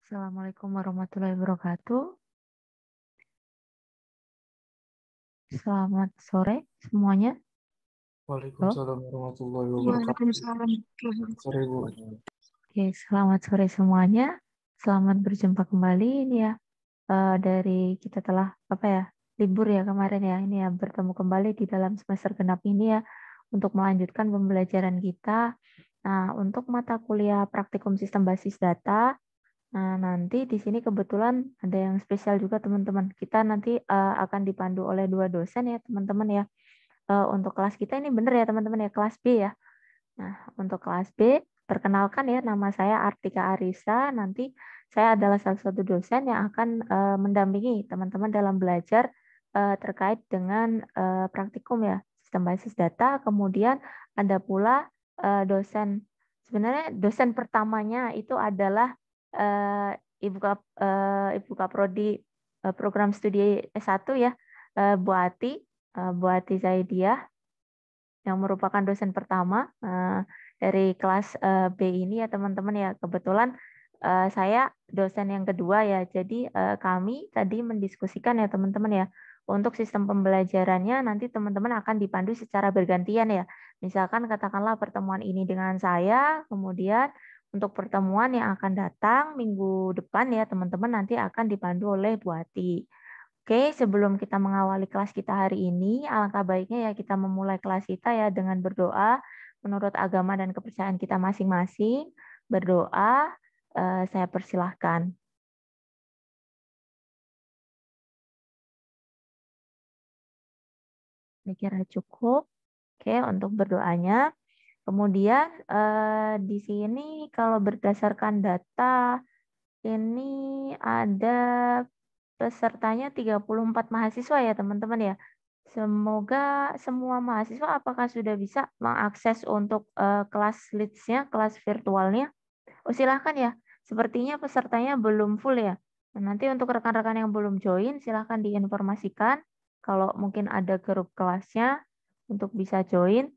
Assalamualaikum warahmatullahi wabarakatuh. Selamat sore semuanya. Halo. Waalaikumsalam warahmatullahi wabarakatuh. Waalaikumsalam. Sore, Bu. Oke, selamat sore semuanya. Selamat berjumpa kembali ini ya. Dari kita telah libur ya kemarin ya. Ini ya bertemu kembali di dalam semester genap ini ya untuk melanjutkan pembelajaran kita. Nah, untuk mata kuliah praktikum sistem basis data. Nah, nanti di sini kebetulan ada yang spesial juga teman-teman. Kita nanti akan dipandu oleh dua dosen ya teman-teman ya. Untuk kelas kita ini benar ya teman-teman ya, kelas B ya. Nah, untuk kelas B, perkenalkan ya, nama saya Artika Arisa. Nanti saya adalah salah satu dosen yang akan mendampingi teman-teman dalam belajar terkait dengan praktikum ya, sistem basis data. Kemudian ada pula dosen, sebenarnya dosen pertamanya itu adalah Ibu Kaprodi program studi S1 ya, Bu Ati Zaidiah, yang merupakan dosen pertama dari kelas B ini ya teman-teman ya. Kebetulan saya dosen yang kedua ya. Jadi kami tadi mendiskusikan ya teman-teman ya. Untuk sistem pembelajarannya nanti teman-teman akan dipandu secara bergantian ya. Misalkan katakanlah pertemuan ini dengan saya, kemudian untuk pertemuan yang akan datang minggu depan ya teman-teman nanti akan dipandu oleh Bu Ati. Oke, sebelum kita mengawali kelas kita hari ini, alangkah baiknya ya kita memulai kelas kita ya dengan berdoa menurut agama dan kepercayaan kita masing-masing. Berdoa, saya persilahkan. Saya kira cukup. Oke, untuk berdoanya. Kemudian di sini kalau berdasarkan data, ini ada pesertanya 34 mahasiswa ya teman-teman ya. Semoga semua mahasiswa apakah sudah bisa mengakses untuk kelas leads-nya, kelas virtualnya. Oh silahkan ya, sepertinya pesertanya belum full ya. Nah, nanti untuk rekan-rekan yang belum join, silahkan diinformasikan kalau mungkin ada grup kelasnya untuk bisa join.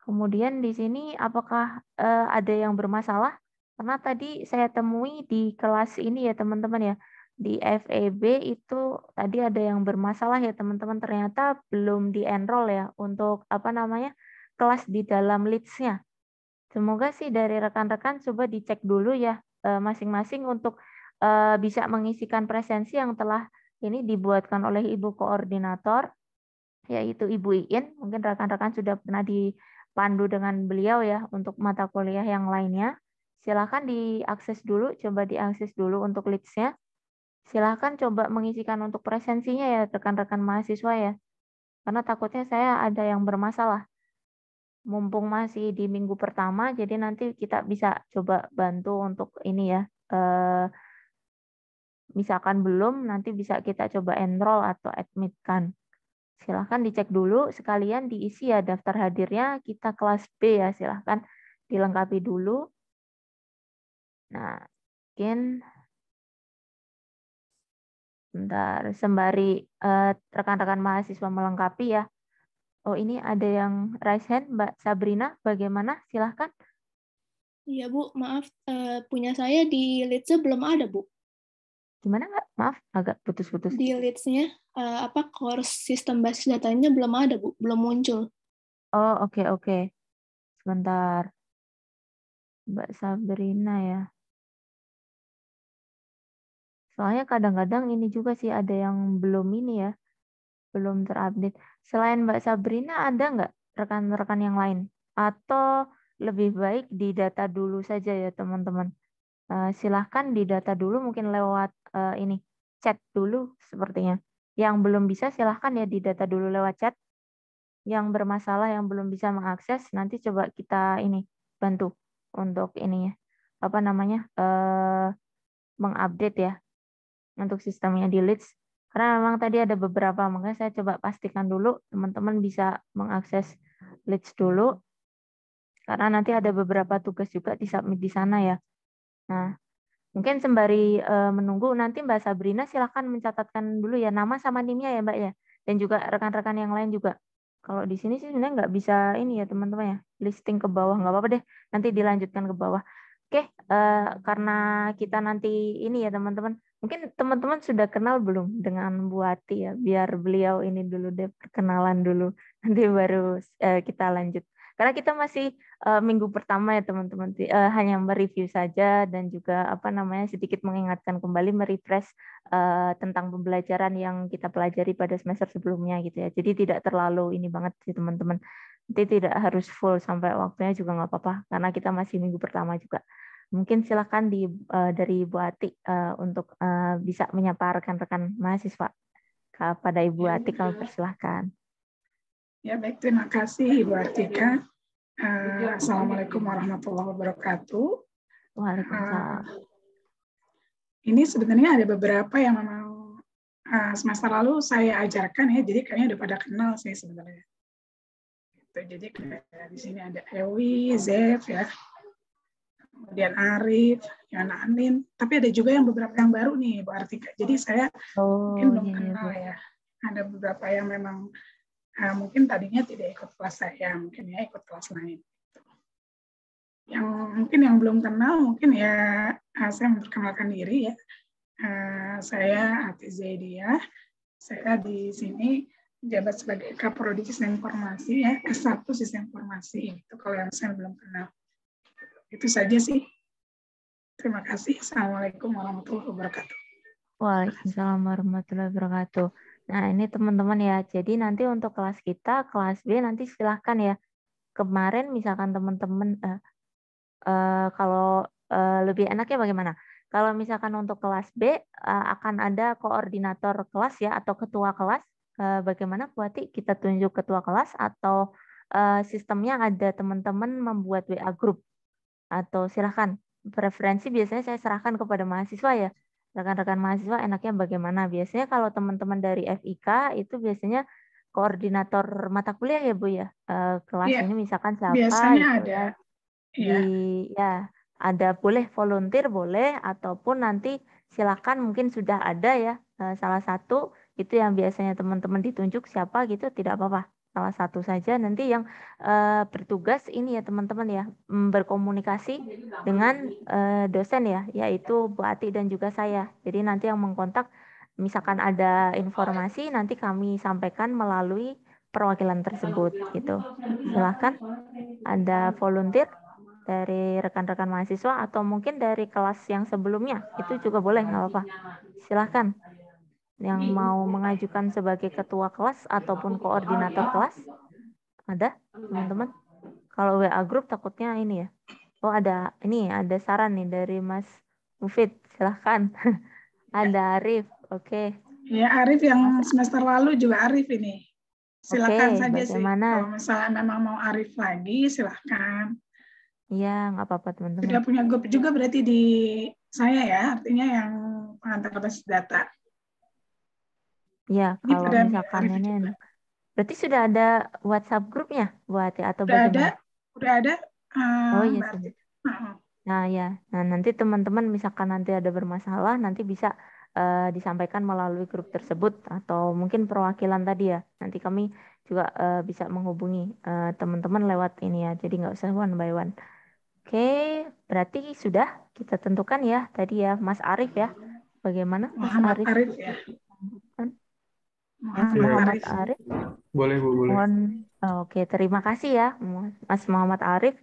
Kemudian di sini apakah ada yang bermasalah? Karena tadi saya temui di kelas ini ya teman-teman ya, di FEB itu tadi ada yang bermasalah ya teman-teman, ternyata belum di-enroll ya untuk kelas di dalam leads-nya. Semoga sih dari rekan-rekan coba dicek dulu ya masing-masing untuk bisa mengisikan presensi yang telah ini dibuatkan oleh Ibu Koordinator, yaitu Ibu Iin. Mungkin rekan-rekan sudah pernah dipandu dengan beliau ya untuk mata kuliah yang lainnya. Silakan diakses dulu, coba diakses dulu untuk leads-nya. Silakan coba mengisikan untuk presensinya ya rekan-rekan mahasiswa ya. Karena takutnya saya ada yang bermasalah. Mumpung masih di minggu pertama, jadi nanti kita bisa coba bantu untuk ini ya. Misalkan belum, nanti bisa kita coba enroll atau admitkan. Silahkan dicek dulu, sekalian diisi ya daftar hadirnya, kita kelas B ya, silahkan dilengkapi dulu. Nah, mungkin bentar, sembari rekan-rekan mahasiswa melengkapi ya. Oh ini ada yang raise hand, Mbak Sabrina, bagaimana? Silahkan. Iya Bu, maaf punya saya di leads-nya belum ada Bu. Gimana Mbak? Maaf, agak putus-putus. Di leads-nya course sistem basis datanya belum ada Bu, belum muncul. Oh oke. Sebentar. Mbak Sabrina ya. Soalnya kadang-kadang ini juga sih ada yang belum ini ya, belum terupdate. Selain Mbak Sabrina ada nggak rekan-rekan yang lain? Atau lebih baik didata dulu saja ya teman-teman. Silahkan didata dulu mungkin lewat ini chat dulu sepertinya. Yang belum bisa silahkan ya didata dulu lewat chat. Yang bermasalah yang belum bisa mengakses nanti coba kita ini bantu untuk ini ya mengupdate ya untuk sistemnya di Leads. Karena memang tadi ada beberapa, makanya saya coba pastikan dulu teman-teman bisa mengakses Leads dulu. Karena nanti ada beberapa tugas juga di submit di sana ya. Nah, mungkin sembari menunggu nanti Mbak Sabrina silahkan mencatatkan dulu ya nama sama NIM-nya ya Mbak ya. Dan juga rekan-rekan yang lain juga. Kalau di sini sih sebenarnya nggak bisa ini ya teman-teman ya. Listing ke bawah, nggak apa-apa deh. Nanti dilanjutkan ke bawah. Oke, karena kita nanti ini ya teman-teman, mungkin teman-teman sudah kenal belum dengan Bu Ati ya? Biar beliau ini dulu deh perkenalan dulu, nanti baru kita lanjut. Karena kita masih minggu pertama ya teman-teman, hanya mereview saja dan juga apa namanya sedikit mengingatkan kembali, merefresh tentang pembelajaran yang kita pelajari pada semester sebelumnya gitu ya. Jadi tidak terlalu ini banget sih teman-teman. Nanti tidak harus full sampai waktunya juga nggak apa-apa, karena kita masih minggu pertama juga. Mungkin silakan dari Bu Ati untuk bisa menyapa rekan-rekan mahasiswa. Kepada Ibu Ati kami persilahkan. Ya, baik, terima kasih Ibu Artika. Assalamualaikum warahmatullahi wabarakatuh. Waalaikumsalam. Ini sebenarnya ada beberapa yang memang semester lalu saya ajarkan ya, jadi kayaknya udah pada kenal sih sebenarnya. Jadi di sini ada Ewi, Zef ya, kemudian Arif, Yana Anin, tapi ada juga yang beberapa yang baru nih Bu Artika. Jadi saya mungkin belum kenal ya. Ada beberapa yang memang mungkin tadinya tidak ikut kelas saya, mungkin ya ikut kelas lain. Yang mungkin yang belum kenal, mungkin ya saya memperkenalkan diri ya. Saya Ati Zaidia. Saya di sini jabat sebagai Kaprodi Sistem Informasi ya, S1 Sistem Informasi. Itu kalau yang saya belum kenal. Itu saja sih. Terima kasih. Assalamualaikum warahmatullahi wabarakatuh. Waalaikumsalam warahmatullahi wabarakatuh. Nah, ini teman-teman ya. Jadi nanti untuk kelas kita, kelas B nanti silahkan ya. Kemarin misalkan teman-teman kalau lebih enaknya bagaimana? Kalau misalkan untuk kelas B akan ada koordinator kelas ya atau ketua kelas. Bagaimana Bu Ati? Kita tunjuk ketua kelas atau sistemnya ada teman-teman membuat WA group, atau silahkan. Preferensi biasanya saya serahkan kepada mahasiswa ya. Rekan-rekan mahasiswa enaknya bagaimana? Biasanya kalau teman-teman dari FIK itu biasanya koordinator mata kuliah ya Bu ya. Kelas ya, ini misalkan siapa biasanya gitu ada ya. Ya ada boleh volunteer boleh, ataupun nanti silakan mungkin sudah ada ya salah satu itu yang biasanya teman-teman ditunjuk siapa gitu, tidak apa-apa, salah satu saja nanti yang bertugas ini ya teman-teman ya, berkomunikasi dengan dosen ya, yaitu Bu Ati dan juga saya. Jadi nanti yang mengkontak misalkan ada informasi nanti kami sampaikan melalui perwakilan tersebut gitu. Silahkan, ada volunteer dari rekan-rekan mahasiswa atau mungkin dari kelas yang sebelumnya, itu juga boleh, nggak apa-apa. Silahkan yang mau mengajukan sebagai ketua kelas ataupun koordinator kelas. Ada teman-teman? Kalau WA group takutnya ini ya. Oh ada, ini ada saran nih dari Mas Mufid, silahkan. Ada Arif, oke. Ya, Arif yang semester lalu juga Arif ini. Silakan saja bagaimana? sih. Kalau misalnya memang mau Arif lagi, silakan. Iya, nggak apa-apa teman-teman. Sudah punya grup juga berarti di saya ya, artinya yang pengantar basis data. Iya, kalau misalkan ini berarti sudah ada WhatsApp grupnya buat ya atau bagaimana? Udah ada. Oh iya sudah. Nah ya, nah nanti teman-teman misalkan nanti ada bermasalah, nanti bisa disampaikan melalui grup tersebut atau mungkin perwakilan tadi ya. Nanti kami juga bisa menghubungi teman-teman lewat ini ya. Jadi nggak usah one by one. Oke, berarti sudah kita tentukan ya tadi ya Mas Arif ya. Bagaimana Mas Muhammad Arif ya. Muhammad Arif. Boleh Bu, boleh. Oke, terima kasih ya Mas Muhammad Arif.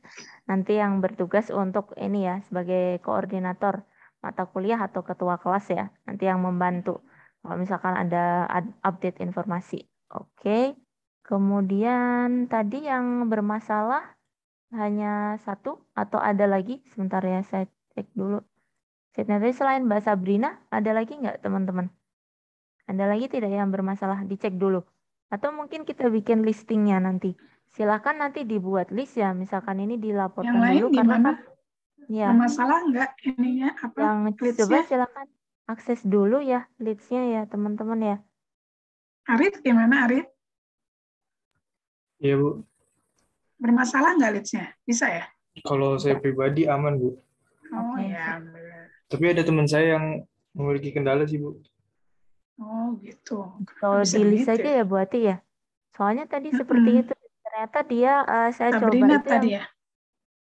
Nanti yang bertugas untuk ini ya sebagai koordinator mata kuliah atau ketua kelas ya. Nanti yang membantu kalau misalkan ada update informasi. Oke. Kemudian tadi yang bermasalah hanya satu atau ada lagi? Sebentar ya, saya cek dulu. Tadi selain Mbak Sabrina, ada lagi nggak teman-teman? Ada lagi tidak yang bermasalah? Dicek dulu. Atau mungkin kita bikin listingnya nanti. Silakan nanti dibuat list ya. Misalkan ini dilaporkan yang lain dulu gimana? karena kan ya. Bermasalah nggak ininya apa? Yang coba silakan akses dulu ya listnya ya teman-teman ya. Arif gimana Arif? Iya Bu. Bermasalah nggak listnya? Bisa ya? Kalau saya pribadi aman Bu. Oh ya. Tapi ada teman saya yang memiliki kendala sih Bu. Oh gitu. Kalau di list saja ya Bu Ati ya. Soalnya tadi seperti itu ternyata dia saya Sabrina coba itu tadi yang ya?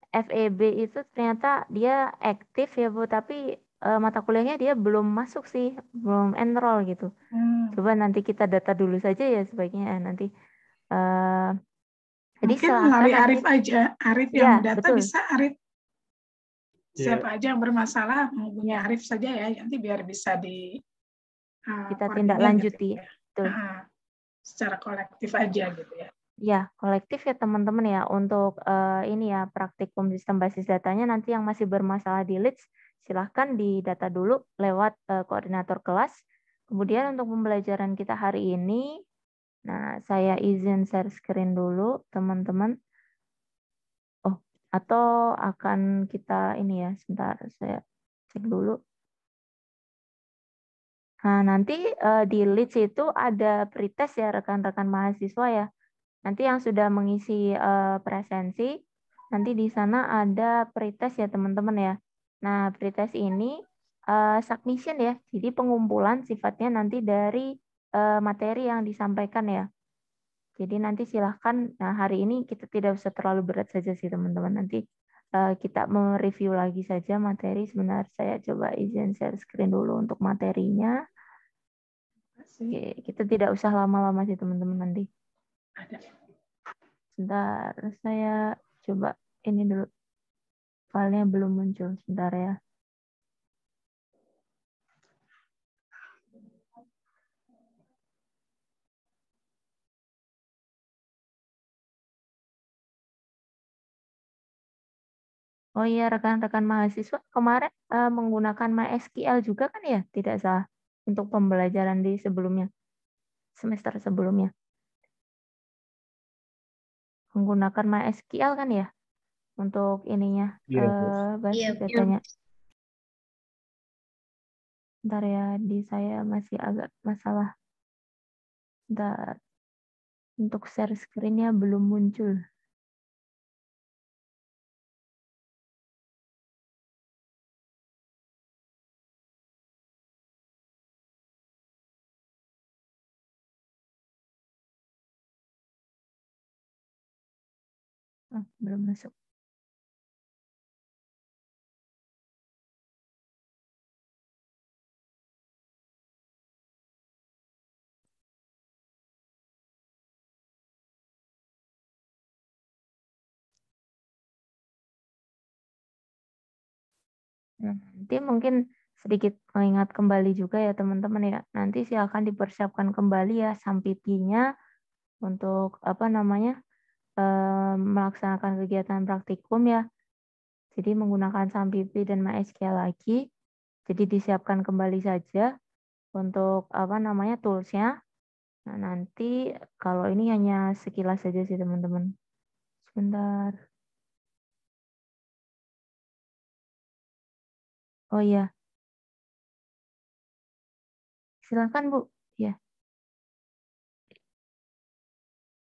FEB itu ternyata dia aktif ya Bu, tapi mata kuliahnya dia belum masuk sih, belum enroll gitu. Coba nanti kita data dulu saja ya sebaiknya nanti. Jadi Mungkin silahkan melalui nanti. Arif aja. Arif Ya, yang data betul. bisa Arif. Iya. Siapa aja yang bermasalah menghubungi Ya. Arif saja ya, nanti biar bisa di Kita koordinir tindak gitu lanjuti. ya. Betul. Secara kolektif aja gitu ya. Ya, kolektif ya teman-teman ya. Untuk ini ya praktikum sistem basis datanya nanti yang masih bermasalah di Leeds, silahkan didata dulu lewat koordinator kelas. Kemudian untuk pembelajaran kita hari ini, nah saya izin share screen dulu teman-teman. Oh, atau akan kita ini ya, sebentar saya cek dulu. Nah, nanti di Leeds itu ada pretest ya rekan-rekan mahasiswa ya. Nanti yang sudah mengisi presensi, nanti di sana ada pretest ya teman-teman ya. Nah, pretest ini submission ya. Jadi pengumpulan sifatnya nanti dari materi yang disampaikan ya. Jadi nanti silahkan, nah hari ini kita tidak usah terlalu berat saja sih teman-teman. Nanti kita mereview lagi saja materi. Sebentar saya coba izin share screen dulu untuk materinya. Oke, kita tidak usah lama-lama sih teman-teman nanti. Ada. Sebentar, saya coba ini dulu. Filenya belum muncul, sebentar ya. Oh iya, rekan-rekan mahasiswa kemarin menggunakan MySQL juga kan ya? Tidak salah. Untuk pembelajaran di sebelumnya. Semester sebelumnya. Menggunakan MySQL kan ya? Untuk ininya, basis datanya. Bentar ya, di saya masih agak masalah. Bentar. Untuk share screen-nya belum muncul. Belum masuk. Nanti mungkin sedikit mengingat kembali juga ya teman-teman ya. Nanti silakan dipersiapkan kembali ya Sampipinya untuk apa namanya melaksanakan kegiatan praktikum ya. Jadi menggunakan Sampipi dan MySQL lagi. Jadi disiapkan kembali saja untuk apa namanya toolsnya. Nah, nanti kalau ini hanya sekilas saja sih teman-teman. Sebentar. Oh iya. Silakan Bu. Ya.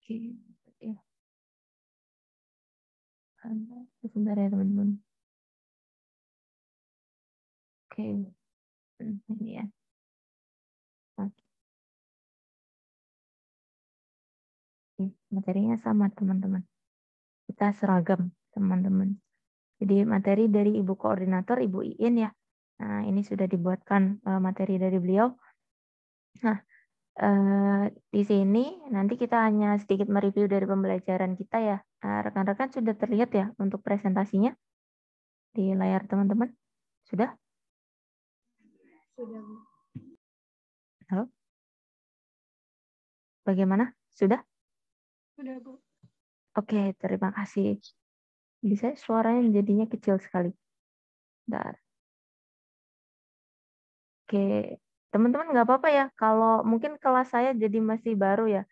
Oke. Ya. Sebentar ya teman-teman. Oke. Ini ya. Oke. Materinya sama teman-teman. Kita seragam teman-teman. Jadi materi dari Ibu Koordinator, Ibu Iin ya. Nah, ini sudah dibuatkan materi dari beliau. Nah, di sini nanti kita hanya sedikit mereview dari pembelajaran kita ya. Rekan-rekan sudah terlihat ya untuk presentasinya di layar teman-teman? Sudah? Sudah, Bu. Halo? Bagaimana? Sudah? Sudah, Bu. Oke, terima kasih. Bisa suaranya jadinya kecil sekali. Bentar. Oke, teman-teman nggak apa-apa ya. Kalau mungkin kelas saya jadi masih baru ya.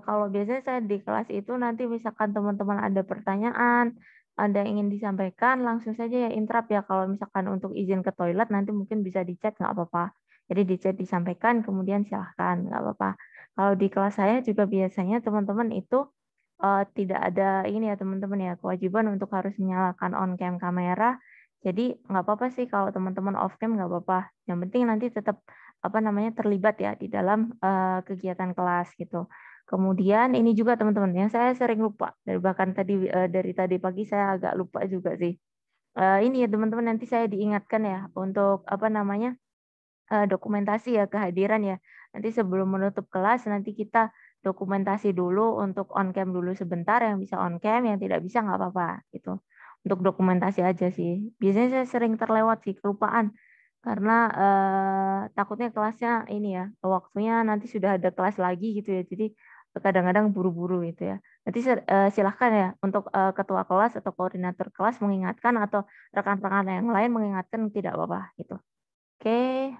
Kalau biasanya saya di kelas itu nanti misalkan teman-teman ada pertanyaan, ada yang ingin disampaikan, langsung saja ya interrupt ya. Kalau misalkan untuk izin ke toilet nanti mungkin bisa di chat nggak apa-apa. Jadi di chat disampaikan, kemudian silahkan nggak apa-apa. Kalau di kelas saya juga biasanya teman-teman itu tidak ada ini ya teman-teman ya kewajiban untuk harus menyalakan on cam kamera. Jadi nggak apa-apa sih kalau teman-teman off cam nggak apa-apa. Yang penting nanti tetap apa namanya terlibat ya di dalam kegiatan kelas gitu. Kemudian ini juga teman-teman yang saya sering lupa, bahkan dari tadi pagi saya agak lupa juga sih. Ini ya teman-teman, nanti saya diingatkan ya untuk apa namanya dokumentasi ya, kehadiran ya. Nanti sebelum menutup kelas nanti kita dokumentasi dulu untuk on cam dulu sebentar, yang bisa on cam, yang tidak bisa nggak apa-apa gitu. Untuk dokumentasi aja sih. Biasanya saya sering terlewat sih, kelupaan. Karena takutnya kelasnya ini ya, waktunya nanti sudah ada kelas lagi gitu ya. Jadi kadang-kadang buru-buru gitu ya. Nanti silahkan ya untuk ketua kelas atau koordinator kelas mengingatkan, atau rekan-rekan yang lain mengingatkan, tidak apa-apa gitu. Oke,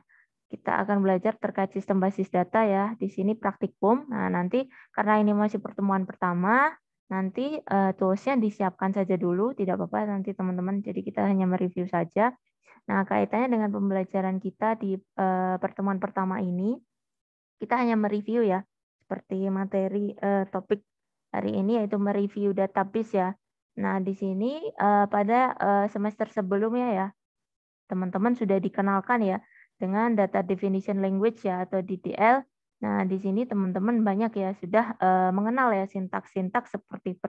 kita akan belajar terkait sistem basis data ya. Di sini praktikum. Nah, nanti karena ini masih pertemuan pertama, nanti toolsnya disiapkan saja dulu, tidak apa-apa nanti teman-teman. Jadi kita hanya mereview saja. Nah, kaitannya dengan pembelajaran kita di pertemuan pertama ini, kita hanya mereview ya, seperti materi topik hari ini yaitu mereview database ya. Nah, di sini pada semester sebelumnya ya, teman-teman sudah dikenalkan ya dengan Data Definition Language ya, atau DDL. Nah, di sini teman-teman banyak ya sudah mengenal ya sintaks-sintaks seperti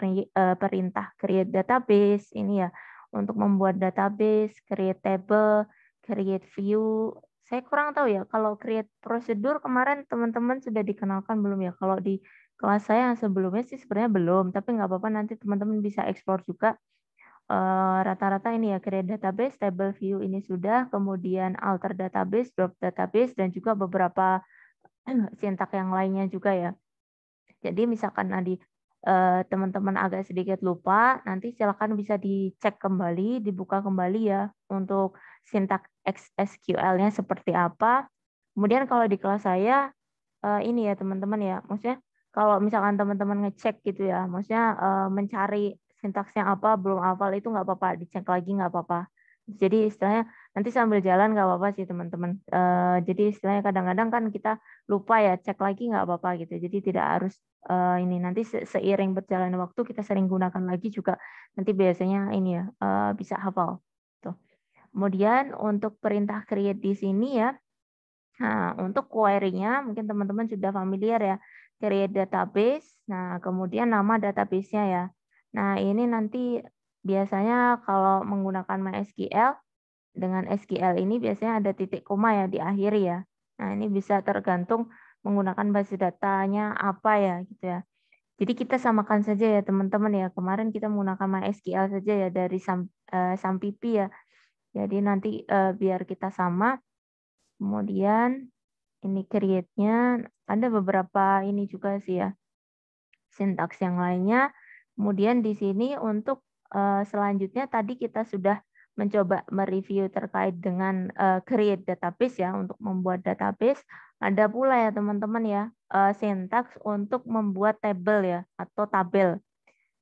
perintah create database ini ya, untuk membuat database, create table, create view. Saya kurang tahu ya kalau create prosedur kemarin teman-teman sudah dikenalkan belum ya? Kalau di kelas saya yang sebelumnya sih sebenarnya belum, tapi nggak apa-apa, nanti teman-teman bisa explore juga. Rata-rata ini ya, create database, table view ini sudah, kemudian alter database, drop database, dan juga beberapa sintak yang lainnya juga ya. Jadi misalkan nanti teman-teman agak sedikit lupa, nanti silakan bisa dicek kembali, dibuka kembali ya untuk sintak SQL-nya seperti apa. Kemudian kalau di kelas saya ini ya teman-teman ya, maksudnya kalau misalkan teman-teman ngecek gitu ya, maksudnya mencari sintaksnya apa, belum hafal, itu nggak apa-apa, dicek lagi nggak apa-apa. Jadi istilahnya nanti sambil jalan nggak apa-apa sih teman-teman. Jadi istilahnya kadang-kadang kan kita lupa ya, cek lagi nggak apa-apa gitu. Jadi tidak harus ini, nanti seiring berjalannya waktu kita sering gunakan lagi juga, nanti biasanya ini ya bisa hafal. Tuh. Kemudian untuk perintah create di sini ya, nah, untuk query-nya mungkin teman-teman sudah familiar ya, create database. Nah, kemudian nama database-nya ya. Nah, ini nanti biasanya kalau menggunakan MySQL, dengan SQL ini biasanya ada titik koma ya di akhir ya. Nah, ini bisa tergantung menggunakan basis datanya apa ya gitu ya. Jadi kita samakan saja ya teman-teman ya. Kemarin kita menggunakan MySQL saja ya dari SAMPP ya. Jadi nanti biar kita sama. Kemudian ini create-nya ada beberapa ini juga sih ya, sintaks yang lainnya. Kemudian di sini untuk selanjutnya tadi kita sudah mencoba mereview terkait dengan create database ya, untuk membuat database. Ada pula ya teman-teman ya sintaks untuk membuat table ya, atau tabel.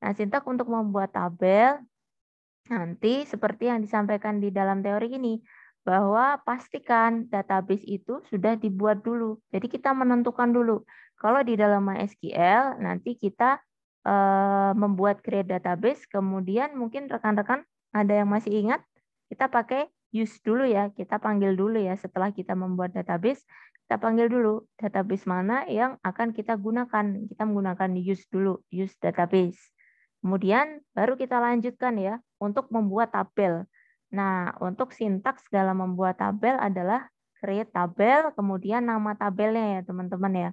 Nah, sintaks untuk membuat tabel nanti seperti yang disampaikan di dalam teori ini, bahwa pastikan database itu sudah dibuat dulu. Jadi kita menentukan dulu. Kalau di dalam MySQL nanti kita membuat create database, kemudian mungkin rekan-rekan ada yang masih ingat, kita pakai use dulu ya, kita panggil dulu ya setelah kita membuat database, kita panggil dulu database mana yang akan kita gunakan. Kita menggunakan use dulu, use database. Kemudian baru kita lanjutkan ya untuk membuat tabel. Nah, untuk sintaks dalam membuat tabel adalah create tabel, kemudian nama tabelnya ya teman-teman ya.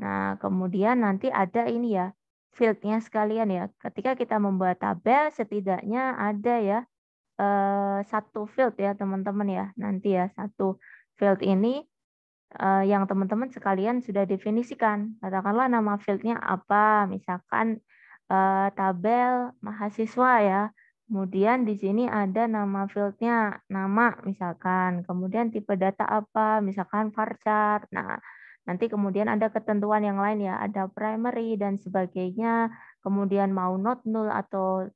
Nah, kemudian nanti ada ini ya, field-nya sekalian ya. Ketika kita membuat tabel, setidaknya ada ya satu field ya teman-teman ya. Nanti ya, satu field ini yang teman-teman sekalian sudah definisikan. Katakanlah nama field-nya apa, misalkan tabel mahasiswa ya. Kemudian di sini ada nama field-nya, nama misalkan. Kemudian tipe data apa, misalkan varchar. Nah, nanti kemudian ada ketentuan yang lain ya, ada primary dan sebagainya. Kemudian mau not null atau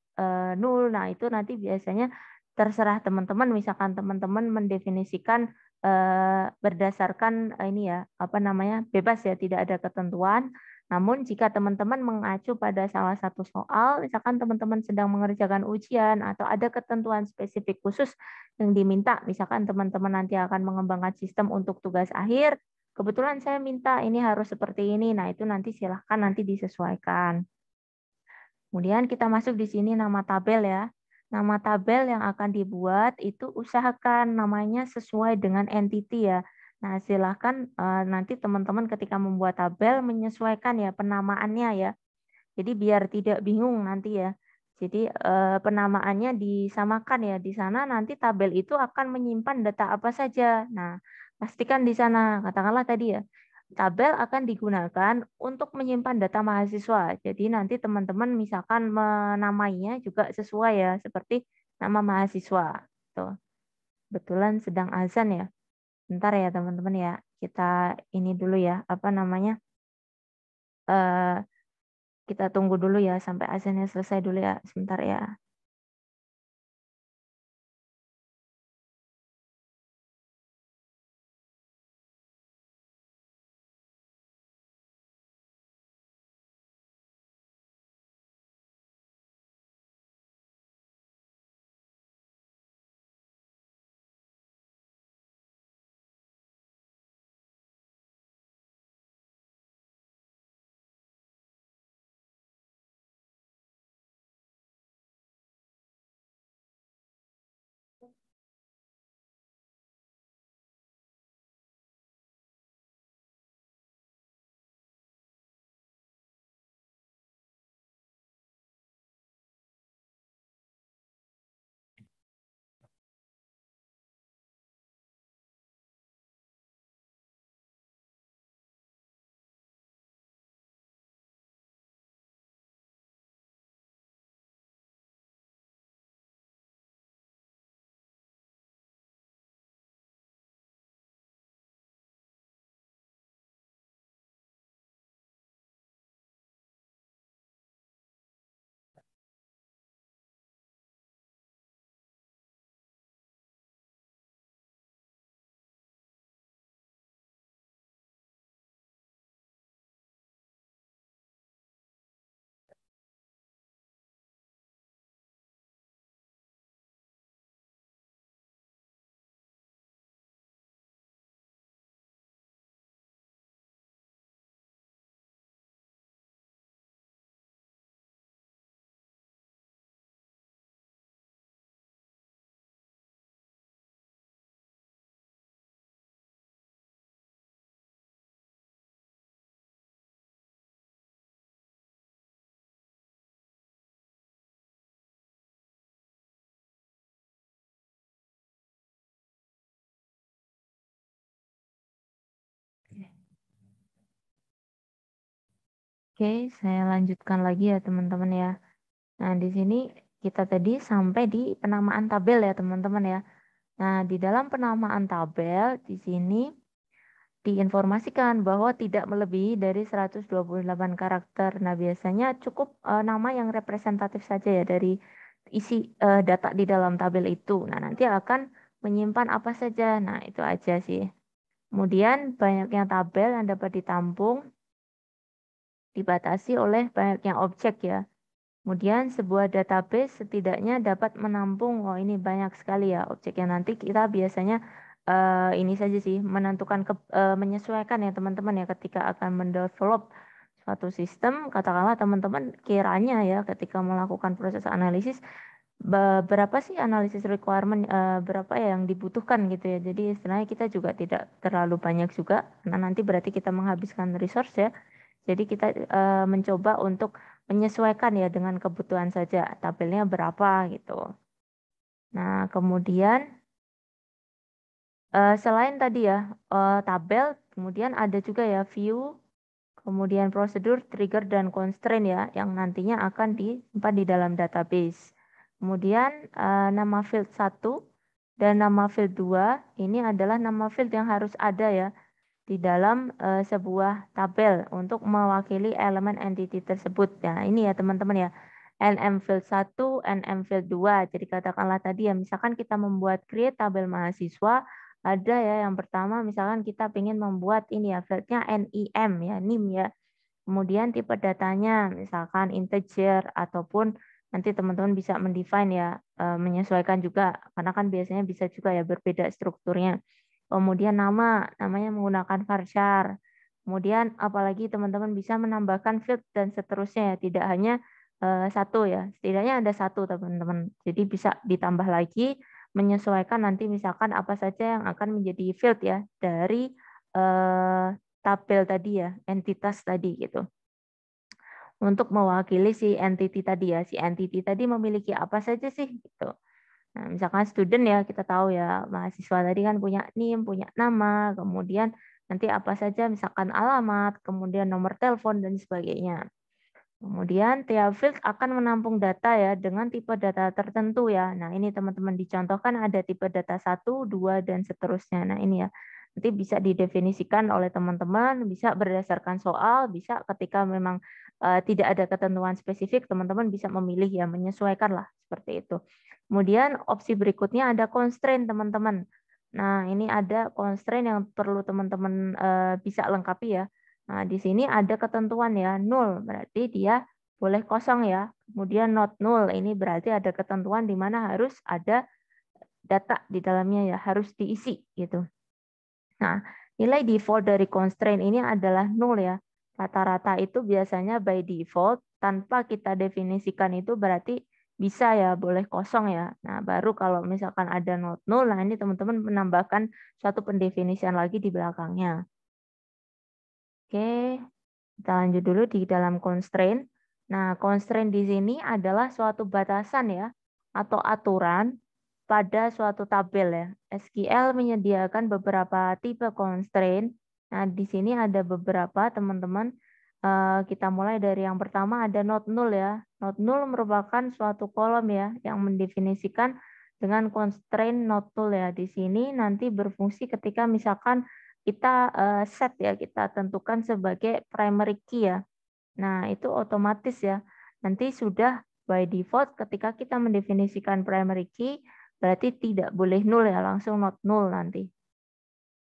null. Nah, itu nanti biasanya terserah teman-teman. Misalkan teman-teman mendefinisikan berdasarkan ini ya, apa namanya, bebas ya, tidak ada ketentuan. Namun jika teman-teman mengacu pada salah satu soal, misalkan teman-teman sedang mengerjakan ujian atau ada ketentuan spesifik khusus yang diminta, misalkan teman-teman nanti akan mengembangkan sistem untuk tugas akhir, kebetulan saya minta ini harus seperti ini. Nah, itu nanti silahkan nanti disesuaikan. Kemudian kita masuk di sini nama tabel ya. Nama tabel yang akan dibuat itu usahakan namanya sesuai dengan entity ya. Nah, silahkan nanti teman-teman ketika membuat tabel menyesuaikan ya penamaannya ya. Jadi biar tidak bingung nanti ya. Jadi penamaannya disamakan ya. Di sana nanti tabel itu akan menyimpan data apa saja. Nah, pastikan di sana, katakanlah tadi ya, tabel akan digunakan untuk menyimpan data mahasiswa. Jadi nanti teman-teman misalkan menamainya juga sesuai ya, seperti nama mahasiswa. Tuh. Kebetulan sedang azan ya. Bentar ya teman-teman ya. Kita ini dulu ya, apa namanya? Kita tunggu dulu ya sampai azannya selesai dulu ya. Sebentar ya. Oke, saya lanjutkan lagi ya teman-teman ya. Nah, di sini kita tadi sampai di penamaan tabel ya teman-teman ya. Nah, di dalam penamaan tabel di sini diinformasikan bahwa tidak melebihi dari 128 karakter. Nah, biasanya cukup nama yang representatif saja ya dari isi data di dalam tabel itu. Nah, nanti akan menyimpan apa saja. Nah, itu aja sih. Kemudian banyaknya tabel yang dapat ditampung dibatasi oleh banyaknya objek ya. Kemudian sebuah database setidaknya dapat menampung, oh ini banyak sekali ya objek yang nanti kita biasanya ini saja sih menentukan menyesuaikan ya teman-teman ya ketika akan mendevelop suatu sistem, katakanlah teman-teman kiranya ya ketika melakukan proses analisis berapa sih analisis requirement berapa ya yang dibutuhkan gitu ya. Jadi istilahnya kita juga tidak terlalu banyak juga karena nanti berarti kita menghabiskan resource ya. Jadi kita mencoba untuk menyesuaikan ya dengan kebutuhan saja tabelnya berapa gitu. Nah, kemudian selain tadi ya tabel, kemudian ada juga ya view, kemudian prosedur, trigger dan constraint ya yang nantinya akan disimpan di dalam database. Kemudian nama field 1 dan nama field 2 ini adalah nama field yang harus ada ya di dalam sebuah tabel untuk mewakili elemen entity tersebut. Ya, ini ya teman-teman ya. NM field 1, NM field 2. Jadi katakanlah tadi ya, misalkan kita membuat create tabel mahasiswa, ada ya yang pertama misalkan kita ingin membuat ini ya, fieldnya NIM ya, NIM ya. Kemudian tipe datanya misalkan integer ataupun nanti teman-teman bisa mendefine ya, menyesuaikan juga karena kan biasanya bisa juga ya berbeda strukturnya. Kemudian namanya menggunakan varchar. Kemudian apalagi teman-teman bisa menambahkan field dan seterusnya ya, tidak hanya satu ya, setidaknya ada satu teman-teman. Jadi bisa ditambah lagi menyesuaikan nanti misalkan apa saja yang akan menjadi field ya dari tabel tadi ya, entitas tadi gitu. Untuk mewakili si entity tadi ya, si entity tadi memiliki apa saja sih gitu. Nah, misalkan student ya, kita tahu ya, mahasiswa tadi kan punya NIM, punya nama, kemudian nanti apa saja, misalkan alamat, kemudian nomor telepon, dan sebagainya. Kemudian tiap field akan menampung data ya, dengan tipe data tertentu ya. Nah, ini teman-teman dicontohkan ada tipe data 1, 2, dan seterusnya. Nah, ini ya, nanti bisa didefinisikan oleh teman-teman, bisa berdasarkan soal, bisa ketika memang tidak ada ketentuan spesifik, teman-teman bisa memilih ya, menyesuaikan lah, seperti itu. Kemudian opsi berikutnya ada constraint teman-teman. Nah, ini ada constraint yang perlu teman-teman bisa lengkapi ya. Nah, di sini ada ketentuan ya, null berarti dia boleh kosong ya. Kemudian not null ini berarti ada ketentuan di mana harus ada data di dalamnya ya, harus diisi gitu. Nah, nilai default dari constraint ini adalah null ya. Rata-rata itu biasanya by default tanpa kita definisikan itu berarti bisa ya, boleh kosong ya. Nah, baru kalau misalkan ada not null, nah ini teman-teman menambahkan suatu pendefinisian lagi di belakangnya. Oke, kita lanjut dulu di dalam constraint. Nah, constraint di sini adalah suatu batasan ya, atau aturan pada suatu tabel ya. SQL menyediakan beberapa tipe constraint. Nah, di sini ada beberapa teman-teman. Kita mulai dari yang pertama ada not null ya. Not null merupakan suatu kolom ya yang mendefinisikan dengan constraint not null ya. Di sini nanti berfungsi ketika misalkan kita set ya, kita tentukan sebagai primary key ya. Nah, itu otomatis ya. Nanti sudah by default ketika kita mendefinisikan primary key berarti tidak boleh null ya, langsung not null nanti.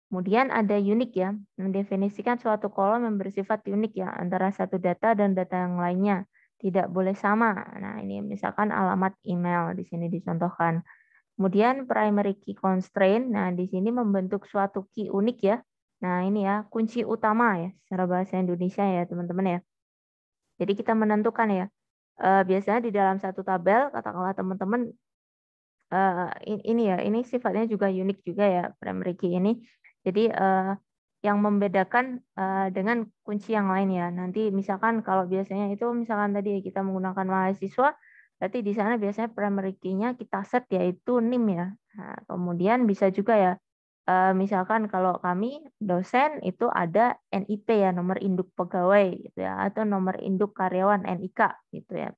Kemudian ada unique ya, mendefinisikan suatu kolom yang bersifat unik ya antara satu data dan data yang lainnya. Tidak boleh sama. Nah, ini misalkan alamat email di sini dicontohkan. Kemudian primary key constraint. Nah, di sini membentuk suatu key unik ya. Nah, ini ya kunci utama ya secara bahasa Indonesia ya, teman-teman ya. Jadi kita menentukan ya. Biasanya di dalam satu tabel katakanlah teman-teman ini sifatnya juga unik juga ya primary key ini. Jadi yang membedakan dengan kunci yang lain ya. Nanti misalkan kalau biasanya itu misalkan tadi kita menggunakan mahasiswa, berarti di sana biasanya primary key-nya kita set yaitu NIM ya. Nah, kemudian bisa juga ya misalkan kalau kami dosen itu ada NIP ya, nomor induk pegawai gitu ya, atau nomor induk karyawan NIK gitu ya.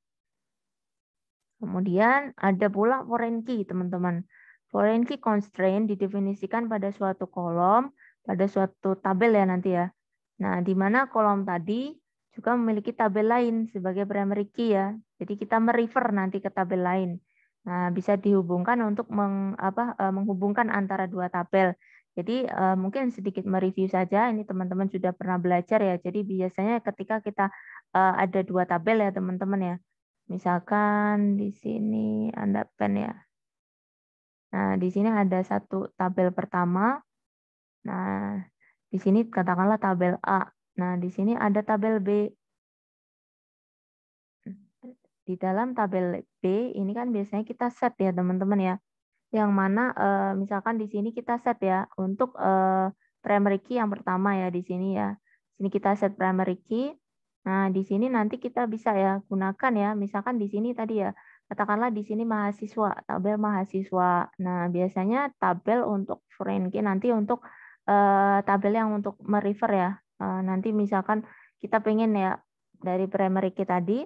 Kemudian ada pula foreign key, teman-teman. Foreign key constraint didefinisikan pada suatu kolom, pada suatu tabel ya nanti ya. Nah, di mana kolom tadi juga memiliki tabel lain sebagai primary key ya. Jadi kita merefer nanti ke tabel lain. Nah, bisa dihubungkan untuk menghubungkan antara dua tabel. Jadi mungkin sedikit mereview saja. Ini teman-teman sudah pernah belajar ya. Jadi biasanya ketika kita ada dua tabel ya teman-teman ya. Misalkan di sini Anda pen ya. Nah, di sini ada satu tabel pertama. Nah, di sini katakanlah tabel A. Nah, di sini ada tabel B. Di dalam tabel B ini kan biasanya kita set ya, teman-teman ya. Yang mana misalkan di sini kita set ya untuk primary key yang pertama ya di sini ya. Sini kita set primary key. Nah, di sini nanti kita bisa ya gunakan ya, misalkan di sini tadi ya, katakanlah di sini mahasiswa, tabel mahasiswa. Nah, biasanya tabel untuk foreign key nanti untuk tabel yang untuk merefer ya. Nanti misalkan kita pengen ya dari primary key tadi.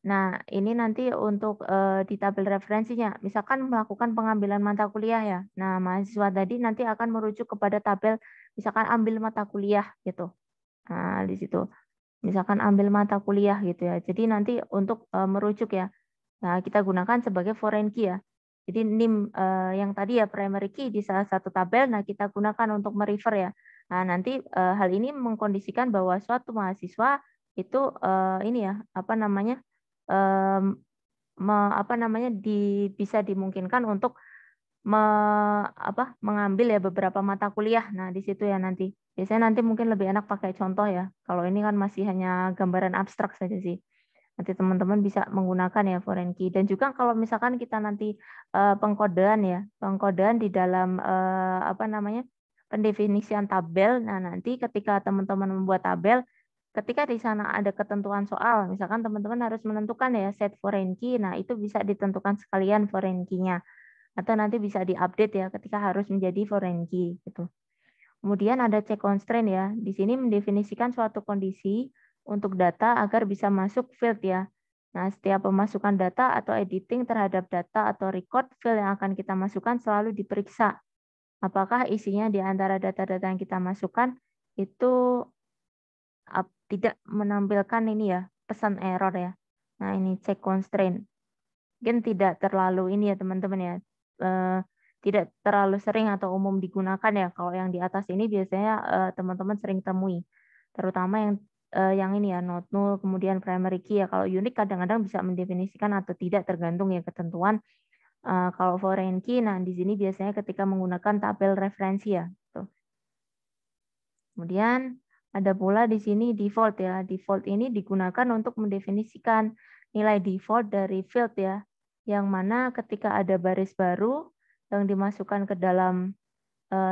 Nah, ini nanti untuk di tabel referensinya, misalkan melakukan pengambilan mata kuliah ya. Nah, mahasiswa tadi nanti akan merujuk kepada tabel, misalkan ambil mata kuliah gitu. Nah, di situ. Misalkan ambil mata kuliah gitu ya. Jadi nanti untuk merujuk ya, nah, kita gunakan sebagai foreign key ya. Jadi NIM yang tadi ya primary key di salah satu tabel, nah kita gunakan untuk merefer ya. Nah, nanti hal ini mengkondisikan bahwa suatu mahasiswa itu ini ya, bisa dimungkinkan untuk mengambil ya beberapa mata kuliah. Nah, di situ ya nanti. Biasanya nanti mungkin lebih enak pakai contoh ya. Kalau ini kan masih hanya gambaran abstrak saja sih. Nanti teman-teman bisa menggunakan ya foreign key. Dan juga kalau misalkan kita nanti pengkodean ya, pengkodean di dalam pendefinisian tabel. Nah, nanti ketika teman-teman membuat tabel, ketika di sana ada ketentuan soal, misalkan teman-teman harus menentukan ya set foreign key. Nah, itu bisa ditentukan sekalian foreign key-nya. Atau nanti bisa diupdate ya ketika harus menjadi foreign key gitu. Kemudian ada check constraint ya. Di sini mendefinisikan suatu kondisi untuk data agar bisa masuk field ya. Nah, setiap pemasukan data atau editing terhadap data atau record field yang akan kita masukkan selalu diperiksa. Apakah isinya di antara data-data yang kita masukkan itu tidak menampilkan ini ya, pesan error ya. Nah, ini check constraint. Mungkin tidak terlalu ini ya teman-teman ya. Tidak terlalu sering atau umum digunakan ya. Kalau yang di atas ini biasanya teman-teman sering temui. Terutama yang ini ya, not null, kemudian primary key ya. Kalau unik kadang-kadang bisa mendefinisikan atau tidak tergantung ya ketentuan. Kalau foreign key, nah di sini biasanya ketika menggunakan tabel referensi ya. Tuh. Kemudian ada pula di sini default ya. Default ini digunakan untuk mendefinisikan nilai default dari field ya. Yang mana ketika ada baris baru yang dimasukkan ke dalam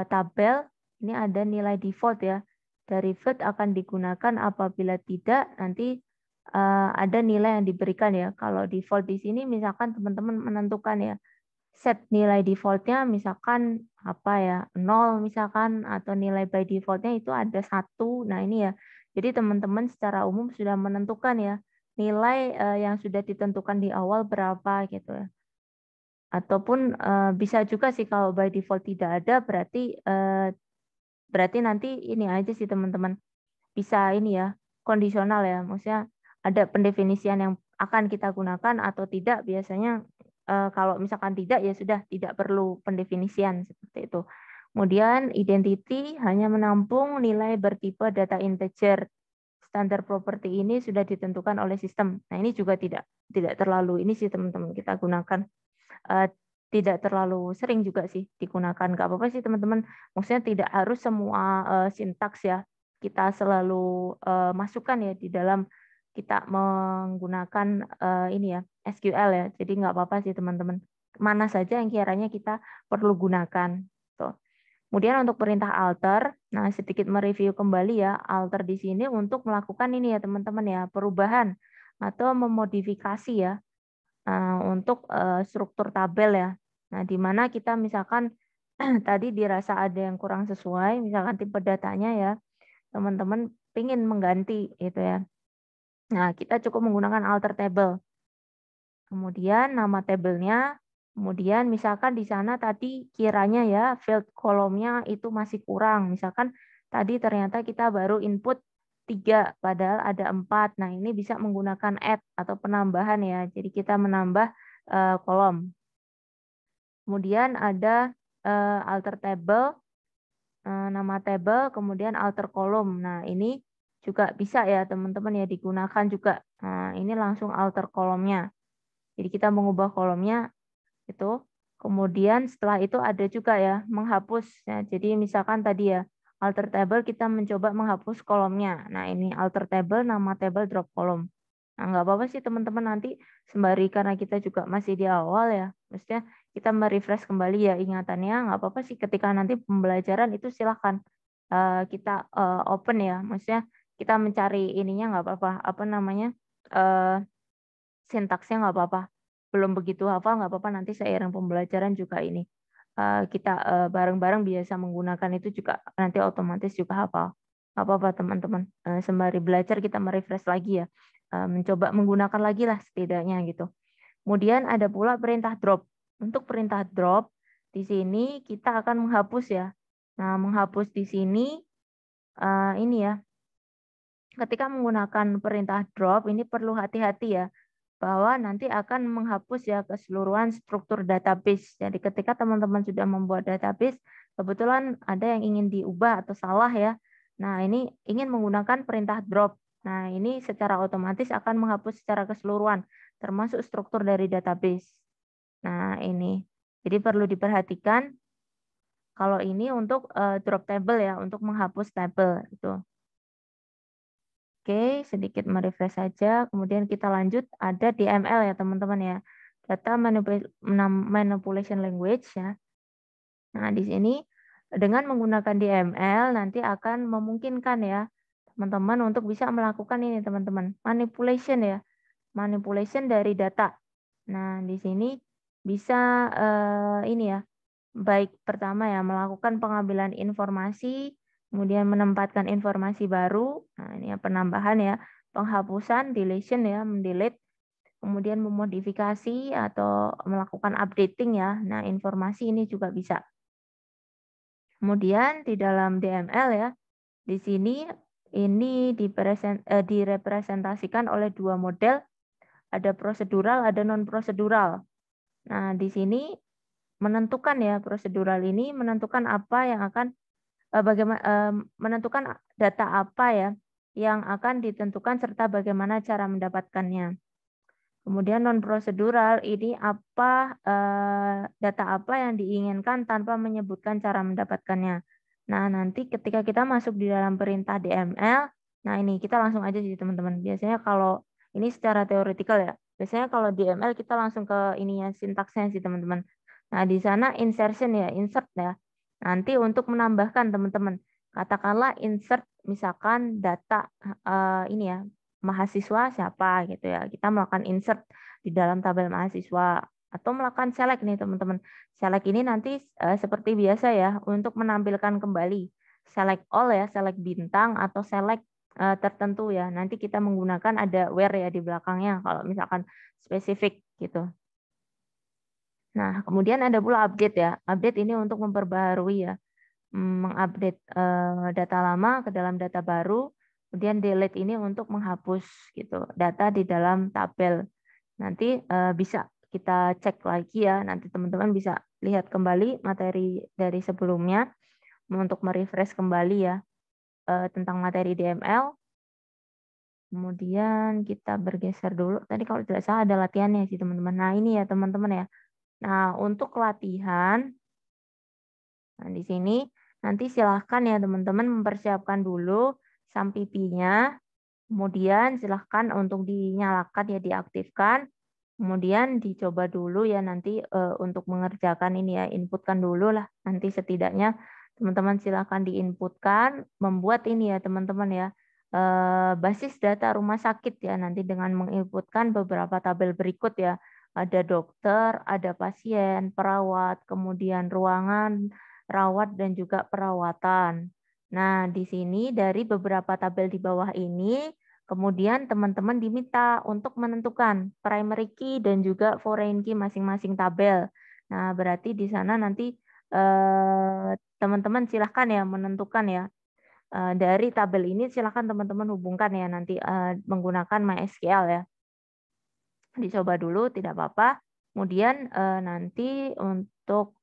tabel, ini ada nilai default ya. Dari field akan digunakan apabila tidak, nanti ada nilai yang diberikan ya. Kalau default di sini misalkan teman-teman menentukan ya, set nilai defaultnya misalkan apa ya 0 misalkan, atau nilai by defaultnya itu ada 1. Nah ini ya, jadi teman-teman secara umum sudah menentukan ya nilai yang sudah ditentukan di awal berapa gitu ya. Ataupun bisa juga sih kalau by default tidak ada, berarti nanti ini aja sih teman-teman, bisa ini ya kondisional ya, maksudnya ada pendefinisian yang akan kita gunakan atau tidak. Biasanya kalau misalkan tidak ya sudah tidak perlu pendefinisian seperti itu. Kemudian identity hanya menampung nilai bertipe data integer. Standar properti ini sudah ditentukan oleh sistem. Nah ini juga tidak terlalu ini sih teman-teman kita gunakan. Tidak terlalu sering juga sih digunakan. Nggak apa-apa sih teman-teman. Maksudnya tidak harus semua sintaks ya kita selalu masukkan ya di dalam kita menggunakan ini ya SQL ya. Jadi nggak apa-apa sih teman-teman. Mana saja yang kiranya kita perlu gunakan. Tuh. Kemudian untuk perintah alter, nah sedikit mereview kembali ya, alter di sini untuk melakukan ini ya teman-teman ya, perubahan atau memodifikasi ya untuk struktur tabel ya. Nah, di mana kita misalkan tadi dirasa ada yang kurang sesuai, misalkan tipe datanya ya, teman-teman ingin mengganti gitu ya. Nah, kita cukup menggunakan alter table. Kemudian nama tabelnya. Kemudian misalkan di sana tadi kiranya ya field kolomnya itu masih kurang. Misalkan tadi ternyata kita baru input 3 padahal ada 4. Nah, ini bisa menggunakan add atau penambahan ya. Jadi kita menambah kolom. Kemudian ada alter table, nama table, kemudian alter kolom. Nah, ini juga bisa ya teman-teman ya digunakan juga. Nah, ini langsung alter kolomnya. Jadi kita mengubah kolomnya itu. Kemudian setelah itu ada juga ya menghapus. Ya, jadi misalkan tadi ya alter table kita mencoba menghapus kolomnya. Nah ini alter table nama table drop kolom. Nah nggak apa-apa sih teman-teman, nanti sembari karena kita juga masih di awal ya. Maksudnya kita merefresh kembali ya ingatannya. Nggak apa-apa sih ketika nanti pembelajaran itu silahkan kita open ya. Maksudnya kita mencari ininya nggak apa-apa. Apa namanya sintaksnya nggak apa-apa. Belum begitu hafal nggak apa-apa, nanti seiring pembelajaran juga ini kita bareng-bareng biasa menggunakan itu juga nanti otomatis juga hafal. Nggak apa-apa teman-teman, sembari belajar kita merefresh lagi ya, mencoba menggunakan lagi lah setidaknya gitu. Kemudian ada pula perintah drop. Untuk perintah drop di sini kita akan menghapus ya. Nah menghapus di sini ini ya, ketika menggunakan perintah drop ini perlu hati-hati ya, bahwa nanti akan menghapus ya keseluruhan struktur database. Jadi ketika teman-teman sudah membuat database, kebetulan ada yang ingin diubah atau salah ya. Nah, ini ingin menggunakan perintah drop. Nah, ini secara otomatis akan menghapus secara keseluruhan, termasuk struktur dari database. Nah, ini. Jadi perlu diperhatikan kalau ini untuk drop table ya, untuk menghapus tabel itu. Oke, sedikit merefresh saja. Kemudian kita lanjut, ada DML ya teman-teman ya. Data Manipulation Language ya. Nah, di sini dengan menggunakan DML nanti akan memungkinkan ya teman-teman untuk bisa melakukan ini teman-teman. Manipulation ya. Manipulation dari data. Nah, di sini bisa ini ya. Baik pertama ya melakukan pengambilan informasi, kemudian menempatkan informasi baru. Nah, ini ya penambahan ya, penghapusan, deletion ya, mendelete, kemudian memodifikasi atau melakukan updating ya. Nah, informasi ini juga bisa. Kemudian di dalam DML ya, di sini ini direpresentasikan oleh dua model, ada prosedural, ada non prosedural. Nah, di sini menentukan ya prosedural ini menentukan apa yang akan menentukan data apa ya yang akan ditentukan serta bagaimana cara mendapatkannya. Kemudian non prosedural ini apa data apa yang diinginkan tanpa menyebutkan cara mendapatkannya. Nah, nanti ketika kita masuk di dalam perintah DML, nah ini kita langsung aja sih teman-teman. Biasanya kalau ini secara teoretikal ya. Biasanya kalau DML kita langsung ke ininya sintaksnya sih teman-teman. Nah, di sana insertion ya, insert ya. Nanti untuk menambahkan teman-teman, katakanlah insert misalkan data ini ya, mahasiswa siapa gitu ya. Kita melakukan insert di dalam tabel mahasiswa atau melakukan select nih teman-teman. Select ini nanti seperti biasa ya untuk menampilkan kembali select all ya, select bintang atau select tertentu ya. Nanti kita menggunakan ada where ya di belakangnya kalau misalkan spesifik gitu. Nah, kemudian ada pula update ya. Update ini untuk memperbaharui ya, mengupdate data lama ke dalam data baru. Kemudian delete ini untuk menghapus gitu data di dalam tabel. Nanti bisa kita cek lagi ya. Nanti teman-teman bisa lihat kembali materi dari sebelumnya untuk merefresh kembali ya tentang materi DML. Kemudian kita bergeser dulu. Tadi kalau tidak salah ada latihannya sih teman-teman. Nah ini ya teman-teman ya. Nah, untuk latihan, nah di sini nanti silahkan ya teman-teman mempersiapkan dulu sampipinya, kemudian silahkan untuk dinyalakan ya, diaktifkan, kemudian dicoba dulu ya nanti untuk mengerjakan ini ya, inputkan dulu lah, nanti setidaknya teman-teman silahkan diinputkan, membuat ini ya teman-teman ya, basis data rumah sakit ya, nanti dengan menginputkan beberapa tabel berikut ya, ada dokter, ada pasien, perawat, kemudian ruangan, rawat, dan juga perawatan. Nah, di sini dari beberapa tabel di bawah ini, kemudian teman-teman diminta untuk menentukan primary key dan juga foreign key masing-masing tabel. Nah, berarti di sana nanti teman-teman silahkan ya menentukan ya. Dari tabel ini silahkan teman-teman hubungkan ya nanti menggunakan MySQL ya. Dicoba dulu tidak apa-apa. Kemudian nanti untuk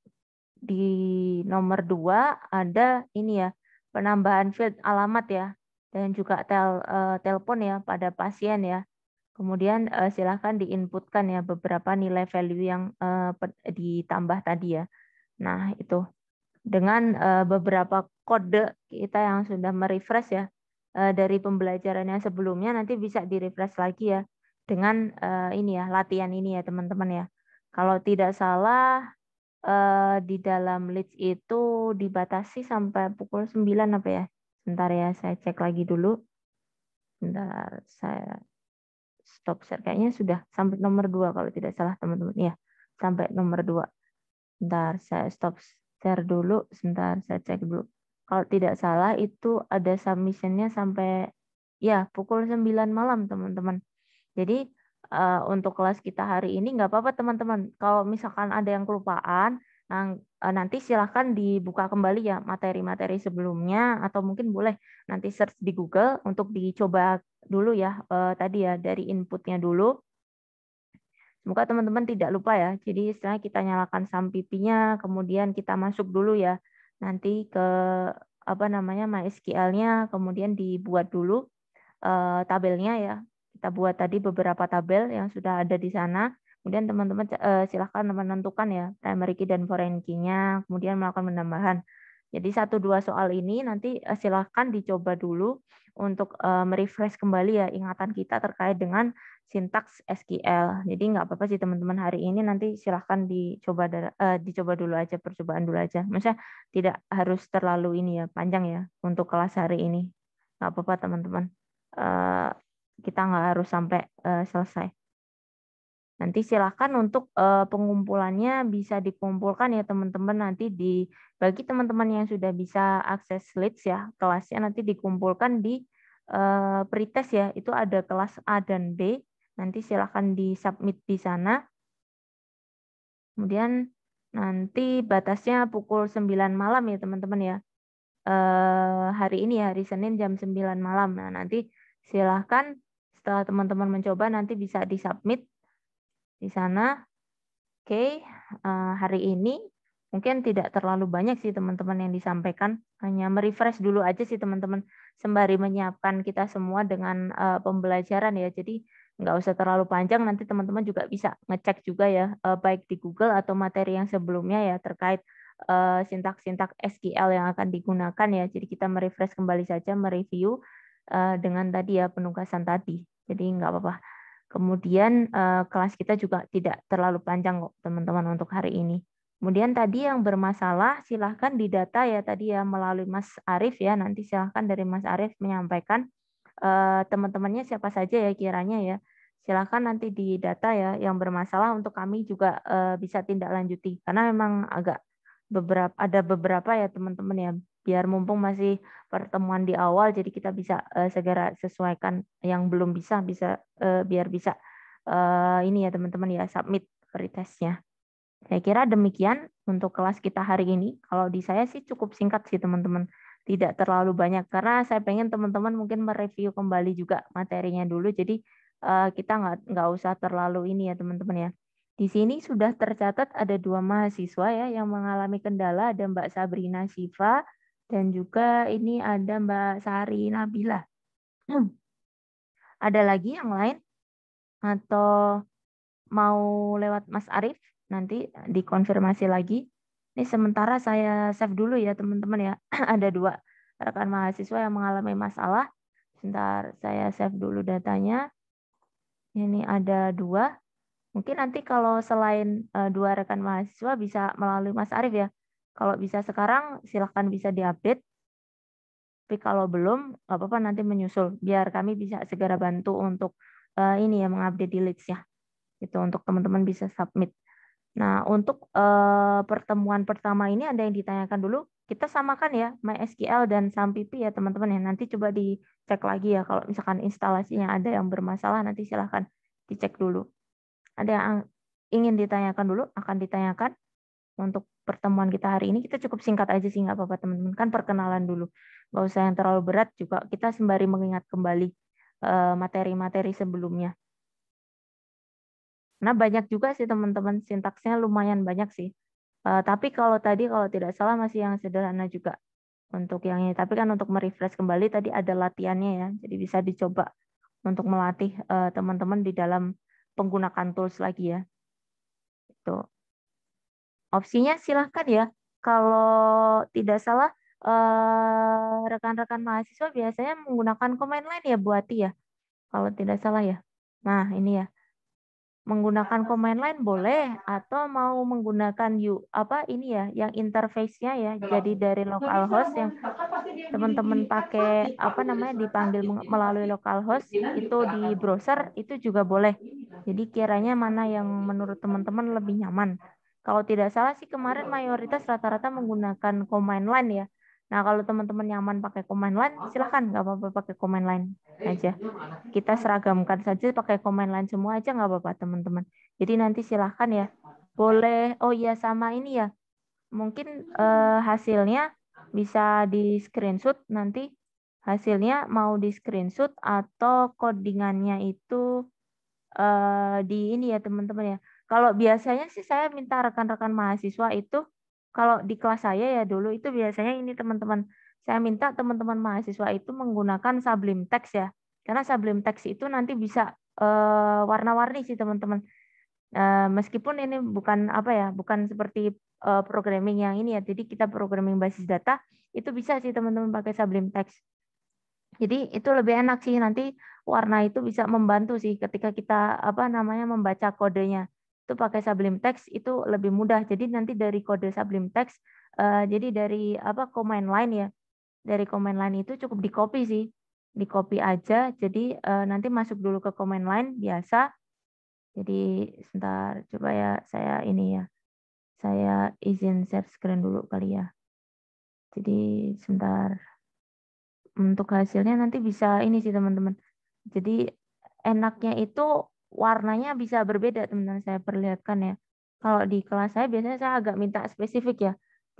di nomor 2 ada ini ya penambahan field alamat ya dan juga telepon ya pada pasien ya. Kemudian silahkan diinputkan ya beberapa nilai value yang ditambah tadi ya. Nah itu dengan beberapa kode kita yang sudah merefresh ya dari pembelajaran yang sebelumnya nanti bisa direfresh lagi ya dengan ini ya latihan ini ya teman-teman ya. Kalau tidak salah di dalam Leeds itu dibatasi sampai pukul 9 apa ya? Sebentar ya saya cek lagi dulu. Sebentar saya stop share kayaknya sudah sampai nomor 2 kalau tidak salah teman-teman ya. Sampai nomor 2. Sebentar saya stop share dulu, sebentar saya cek dulu. Kalau tidak salah itu ada submission-nya sampai ya pukul 9 malam teman-teman. Jadi untuk kelas kita hari ini nggak apa-apa teman-teman. Kalau misalkan ada yang kelupaan, nanti silahkan dibuka kembali ya materi-materi sebelumnya atau mungkin boleh nanti search di Google untuk dicoba dulu ya tadi ya dari inputnya dulu. Semoga teman-teman tidak lupa ya. Jadi istilahnya kita nyalakan sampipinya, kemudian kita masuk dulu ya. Nanti ke apa namanya MySQL-nya, kemudian dibuat dulu tabelnya ya. Kita buat tadi beberapa tabel yang sudah ada di sana. Kemudian teman-teman silahkan menentukan ya primary key dan foreign key-nya, kemudian melakukan penambahan. Jadi 1-2 soal ini nanti silahkan dicoba dulu untuk merefresh kembali ya ingatan kita terkait dengan sintaks SQL. Jadi nggak apa-apa sih teman-teman hari ini nanti silahkan dicoba dulu aja, percobaan dulu aja. Maksudnya tidak harus terlalu ini ya panjang ya untuk kelas hari ini. Nggak apa-apa teman-teman. Kita nggak harus sampai selesai. Nanti silakan untuk pengumpulannya bisa dikumpulkan ya teman-teman nanti bagi teman-teman yang sudah bisa akses slides ya kelasnya nanti dikumpulkan di pretest ya itu ada kelas A dan B nanti silakan disubmit di sana. Kemudian nanti batasnya pukul 9 malam ya teman-teman ya. Hari ini ya hari Senin jam 9 malam. Nah nanti silahkan setelah teman-teman mencoba nanti bisa disubmit di sana. Oke, hari ini mungkin tidak terlalu banyak sih teman-teman yang disampaikan. Hanya merefresh dulu aja sih teman-teman sembari menyiapkan kita semua dengan pembelajaran ya. Jadi nggak usah terlalu panjang. Nanti teman-teman juga bisa ngecek juga ya, baik di Google atau materi yang sebelumnya ya terkait sintak-sintak SQL yang akan digunakan ya. Jadi kita merefresh kembali saja, mereview dengan tadi ya penugasan tadi. Jadi nggak apa-apa. Kemudian kelas kita juga tidak terlalu panjang kok teman-teman untuk hari ini. Kemudian tadi yang bermasalah silahkan didata ya tadi ya melalui Mas Arief ya. Nanti silahkan dari Mas Arief menyampaikan teman-temannya siapa saja ya kiranya ya. Silahkan nanti didata ya yang bermasalah untuk kami juga bisa tindak lanjuti. Karena memang ada beberapa ya teman-teman ya. Biar mumpung masih pertemuan di awal jadi kita bisa segera sesuaikan yang belum bisa biar bisa ini ya teman-teman ya submit pretestnya. Saya kira demikian untuk kelas kita hari ini. Kalau di saya sih cukup singkat sih teman-teman, tidak terlalu banyak karena saya pengen teman-teman mungkin mereview kembali juga materinya dulu. Jadi kita nggak usah terlalu ini ya teman-teman ya. Di sini sudah tercatat ada 2 mahasiswa ya yang mengalami kendala, ada Mbak Sabrina Siva dan juga ini ada Mbak Sari Nabila. Ada lagi yang lain? Atau mau lewat Mas Arief? Nanti dikonfirmasi lagi. Ini sementara saya save dulu ya teman-teman ya. Ada 2 rekan mahasiswa yang mengalami masalah. Sebentar saya save dulu datanya. Ini ada 2. Mungkin nanti kalau selain 2 rekan mahasiswa bisa melalui Mas Arief ya. Kalau bisa sekarang silahkan bisa diupdate. Tapi kalau belum, nggak apa-apa nanti menyusul. Biar kami bisa segera bantu untuk ini ya mengupdate di leads ya. Itu untuk teman-teman bisa submit. Nah, untuk pertemuan pertama ini ada yang ditanyakan dulu. Kita samakan ya MySQL dan SAMPP ya teman-teman ya. Nanti coba dicek lagi ya. Kalau misalkan instalasinya ada yang bermasalah, nanti silahkan dicek dulu. Ada yang ingin ditanyakan dulu, akan ditanyakan. Untuk pertemuan kita hari ini kita cukup singkat aja sih nggak apa-apa teman-teman, kan perkenalan dulu, nggak usah yang terlalu berat juga, kita sembari mengingat kembali materi-materi sebelumnya. Nah banyak juga sih teman-teman, sintaksnya lumayan banyak sih, tapi kalau tidak salah masih yang sederhana juga untuk yang ini, tapi kan untuk merefresh kembali tadi ada latihannya ya, jadi bisa dicoba untuk melatih teman-teman di dalam penggunakan tools lagi ya. Itu. Opsinya silahkan ya. Kalau tidak salah, rekan-rekan mahasiswa biasanya menggunakan command line ya Bu Ati ya. Kalau tidak salah ya. Nah ini ya. Menggunakan command line boleh atau mau menggunakan ini ya yang interface-nya ya. Jadi dari localhost yang teman-teman pakai dipanggil melalui localhost itu di browser itu juga boleh. Jadi kiranya mana yang menurut teman-teman lebih nyaman. Kalau tidak salah sih kemarin mayoritas rata-rata menggunakan command line ya. Nah kalau teman-teman nyaman pakai command line silahkan, nggak apa-apa pakai command line aja. Kita seragamkan saja pakai command line semua aja nggak apa-apa teman-teman. Jadi nanti silahkan ya. Boleh, oh iya sama ini ya. Mungkin hasilnya bisa di screenshot nanti. Hasilnya mau di screenshot atau codingannya itu di ini ya teman-teman ya. Kalau biasanya sih saya minta rekan-rekan mahasiswa itu, kalau di kelas saya ya dulu itu biasanya ini teman-teman, saya minta teman-teman mahasiswa itu menggunakan Sublime Text ya. Karena Sublime Text itu nanti bisa warna-warni sih teman-teman. Meskipun ini bukan apa ya, bukan seperti programming yang ini ya. Jadi kita programming basis data itu bisa sih teman-teman pakai Sublime Text. Jadi itu lebih enak sih, nanti warna itu bisa membantu sih ketika kita apa namanya membaca kodenya. Itu pakai Sublime Text itu lebih mudah. Jadi nanti dari kode Sublime Text, jadi dari apa command line ya, dari command line itu cukup di copy sih, di copy aja. Jadi nanti masuk dulu ke command line biasa. Jadi sebentar, coba ya saya ini ya, saya izin share screen dulu kali ya. Jadi sebentar, untuk hasilnya nanti bisa ini sih teman-teman. Jadi enaknya itu warnanya bisa berbeda teman-teman, saya perlihatkan ya. Kalau di kelas saya biasanya saya agak minta spesifik ya.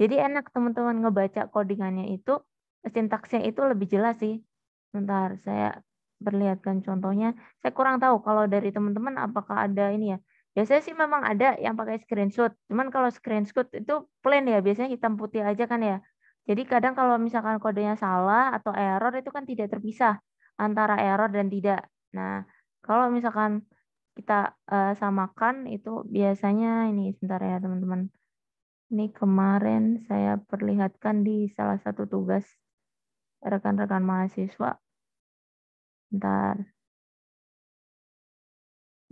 Jadi enak teman-teman ngebaca codingannya itu, sintaksnya itu lebih jelas sih. Sebentar, saya perlihatkan contohnya. Saya kurang tahu kalau dari teman-teman apakah ada ini ya. Biasanya sih memang ada yang pakai screenshot. Cuman kalau screenshot itu plain ya, biasanya hitam putih aja kan ya. Jadi kadang kalau misalkan kodenya salah atau error itu kan tidak terpisah antara error dan tidak. Nah, kalau misalkan kita samakan itu biasanya ini sebentar ya teman-teman. Ini kemarin saya perlihatkan di salah satu tugas rekan-rekan mahasiswa. Bentar.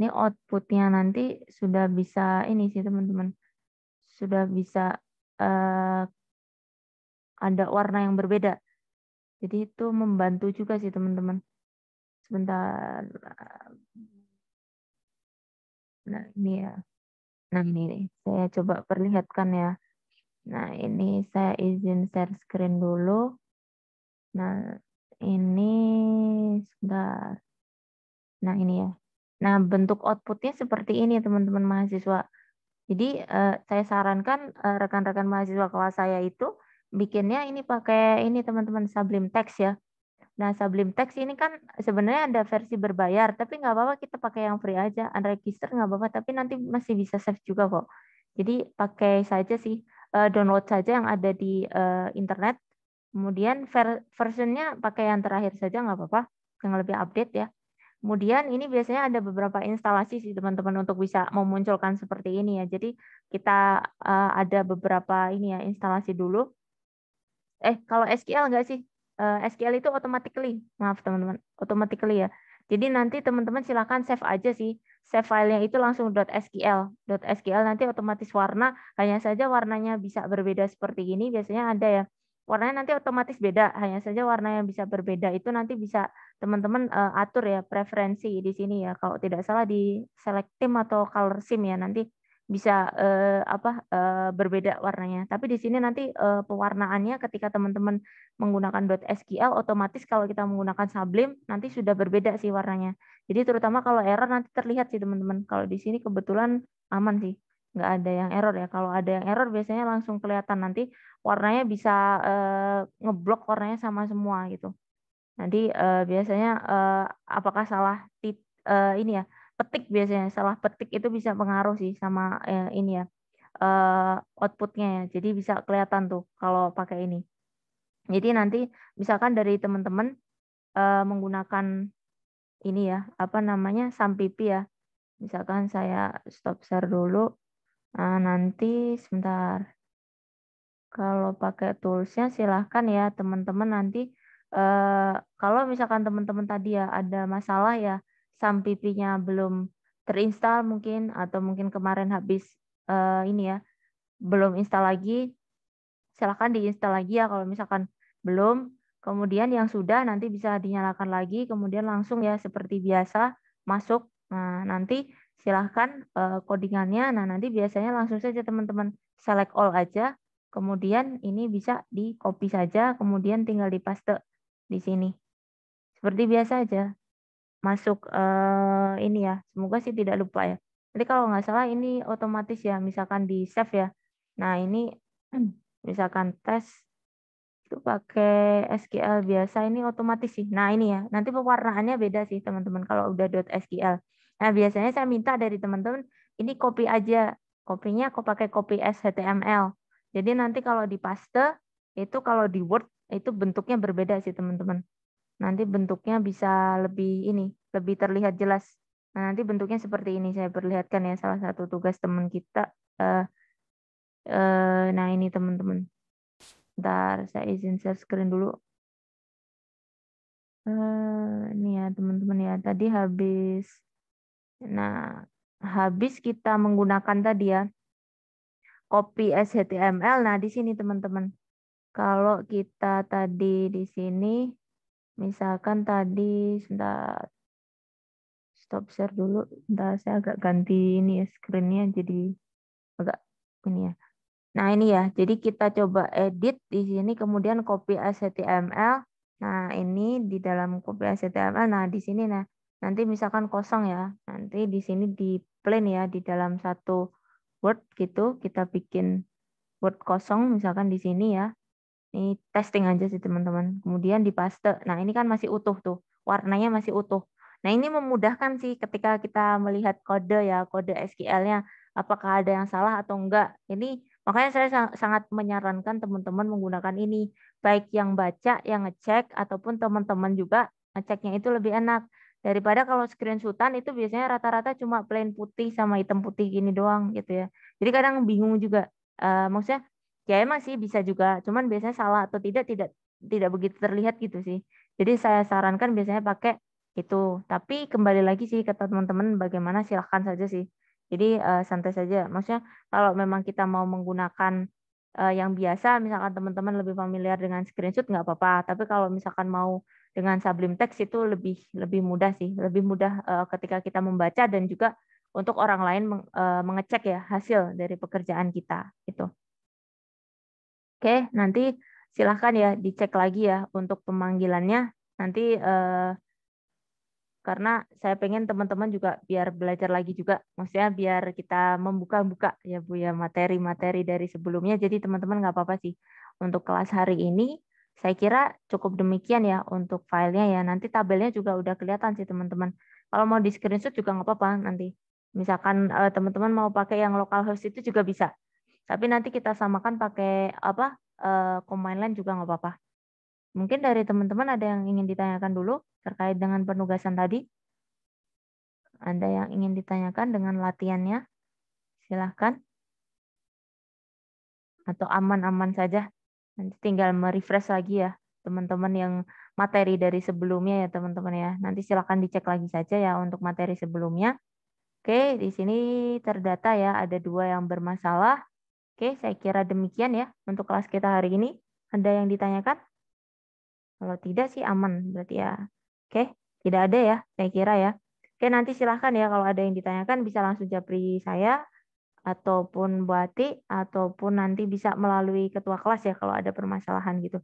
Ini outputnya nanti sudah bisa ini sih teman-teman. Sudah bisa ada warna yang berbeda. Jadi itu membantu juga sih teman-teman. Sebentar. Nah ini ya. Nah ini nih. Saya coba perlihatkan ya. Nah ini saya izin share screen dulu. Nah ini sebentar. Nah ini ya. Nah bentuk outputnya seperti ini teman-teman mahasiswa. Jadi saya sarankan rekan-rekan mahasiswa kelas saya itu bikinnya ini pakai ini teman-teman Sublime Text ya. Nah Sublime Text ini kan sebenarnya ada versi berbayar, tapi nggak apa-apa kita pakai yang free aja. Unregister nggak apa-apa, tapi nanti masih bisa save juga kok. Jadi pakai saja sih, download saja yang ada di internet. Kemudian versionnya pakai yang terakhir saja nggak apa-apa, yang lebih update ya. Kemudian ini biasanya ada beberapa instalasi sih teman-teman untuk bisa memunculkan seperti ini ya. Jadi kita ada beberapa ini ya instalasi dulu. Kalau SQL enggak sih? SQL itu automatically, maaf teman-teman, automatically ya. Jadi nanti teman-teman silakan save aja sih. Save filenya itu langsung .sql. .sql nanti otomatis warna, hanya saja warnanya bisa berbeda seperti ini. Biasanya ada ya. Warnanya nanti otomatis beda, hanya saja warna yang bisa berbeda itu nanti bisa teman-teman atur ya preferensi di sini ya. Kalau tidak salah di select theme atau color scheme ya nanti bisa berbeda warnanya. Tapi di sini nanti pewarnaannya ketika teman-teman menggunakan .sql otomatis kalau kita menggunakan Sublime nanti sudah berbeda sih warnanya. Jadi terutama kalau error nanti terlihat sih teman-teman. Kalau di sini kebetulan aman sih, nggak ada yang error ya. Kalau ada yang error biasanya langsung kelihatan nanti warnanya bisa ngeblok warnanya sama semua gitu. Nanti biasanya apakah salah ini ya petik, biasanya salah petik itu bisa pengaruh sih sama ini ya outputnya ya. Jadi bisa kelihatan tuh kalau pakai ini. Jadi nanti misalkan dari teman-teman menggunakan ini ya apa namanya SAMPP ya. Misalkan saya stop share dulu. Nah, nanti sebentar. Kalau pakai toolsnya silahkan ya teman-teman nanti kalau misalkan teman-teman tadi ya ada masalah ya SAMPP-nya belum terinstall mungkin atau mungkin kemarin habis ini ya belum install lagi, silahkan diinstal lagi ya kalau misalkan belum. Kemudian yang sudah nanti bisa dinyalakan lagi, kemudian langsung ya seperti biasa masuk. Nah nanti silahkan codingannya. Nah nanti biasanya langsung saja teman-teman select all aja. Kemudian ini bisa di copy saja, kemudian tinggal dipaste di sini. Seperti biasa aja. Masuk ini ya, semoga sih tidak lupa ya. Jadi kalau nggak salah ini otomatis ya, misalkan di save ya. Nah ini misalkan tes itu pakai SQL biasa ini otomatis sih. Nah ini ya, nanti pewarnaannya beda sih teman-teman kalau udah .sql. Nah biasanya saya minta dari teman-teman ini copy aja, kopinya kok pakai copy as HTML. Jadi nanti kalau di paste itu kalau di Word itu bentuknya berbeda sih teman-teman. Nanti bentuknya bisa lebih ini, lebih terlihat jelas Nah, nanti bentuknya seperti ini. Saya perlihatkan ya salah satu tugas teman kita. Nah, ini teman-teman. Bentar, saya izin share screen dulu. Ini ya teman-teman ya. Tadi habis. Nah, habis kita menggunakan tadi ya copy HTML. Nah, di sini teman-teman. Kalau kita tadi di sini, misalkan tadi, sebentar, stop share dulu. Sebentar, saya agak ganti ini ya screen-nya jadi agak ini ya. Nah, ini ya. Jadi kita coba edit di sini, kemudian copy HTML. Nah, ini di dalam copy HTML. Nah, di sini nah nanti misalkan kosong ya. Nanti di sini di plain ya, di dalam satu Word gitu, kita bikin Word kosong misalkan di sini ya. Ini testing aja sih teman-teman. Kemudian di paste. Nah, ini kan masih utuh tuh. Warnanya masih utuh. Nah, ini memudahkan sih ketika kita melihat kode ya, kode SQL-nya apakah ada yang salah atau enggak. Ini makanya saya sangat menyarankan teman-teman menggunakan ini. Baik yang baca, yang ngecek ataupun teman-teman juga ngeceknya itu lebih enak. Daripada kalau screenshotan itu biasanya rata-rata cuma plain putih sama hitam putih gini doang gitu ya. Jadi kadang bingung juga. Maksudnya ya emang sih bisa juga, cuman biasanya salah atau tidak begitu terlihat gitu sih. Jadi saya sarankan biasanya pakai itu. Tapi kembali lagi sih ke teman-teman bagaimana silahkan saja sih. Jadi santai saja. Maksudnya kalau memang kita mau menggunakan yang biasa, misalkan teman-teman lebih familiar dengan screenshot nggak apa-apa. Tapi kalau misalkan mau dengan Sublime Text itu lebih mudah sih, lebih mudah ketika kita membaca dan juga untuk orang lain mengecek ya hasil dari pekerjaan kita itu. Oke, nanti silahkan ya dicek lagi ya untuk pemanggilannya. Nanti karena saya pengen teman-teman juga biar belajar lagi juga. Maksudnya biar kita membuka-buka ya Bu ya materi-materi dari sebelumnya. Jadi teman-teman nggak apa-apa sih. Untuk kelas hari ini saya kira cukup demikian ya untuk filenya ya. Nanti tabelnya juga udah kelihatan sih teman-teman. Kalau mau di screenshot juga nggak apa-apa nanti. Misalkan teman-teman mau pakai yang localhost itu juga bisa. Tapi nanti kita samakan pakai apa command line juga nggak apa-apa. Mungkin dari teman-teman ada yang ingin ditanyakan dulu terkait dengan penugasan tadi? Ada yang ingin ditanyakan dengan latihannya? Silahkan. Atau aman-aman saja. Nanti tinggal merefresh lagi ya teman-teman yang materi dari sebelumnya ya teman-teman ya. Nanti silahkan dicek lagi saja ya untuk materi sebelumnya. Oke, di sini terdata ya ada 2 yang bermasalah. Oke, saya kira demikian ya untuk kelas kita hari ini. Ada yang ditanyakan? Kalau tidak sih aman berarti ya. Oke, tidak ada ya, saya kira ya. Oke, nanti silahkan ya kalau ada yang ditanyakan bisa langsung japri saya ataupun Bu Ati ataupun nanti bisa melalui ketua kelas ya kalau ada permasalahan gitu.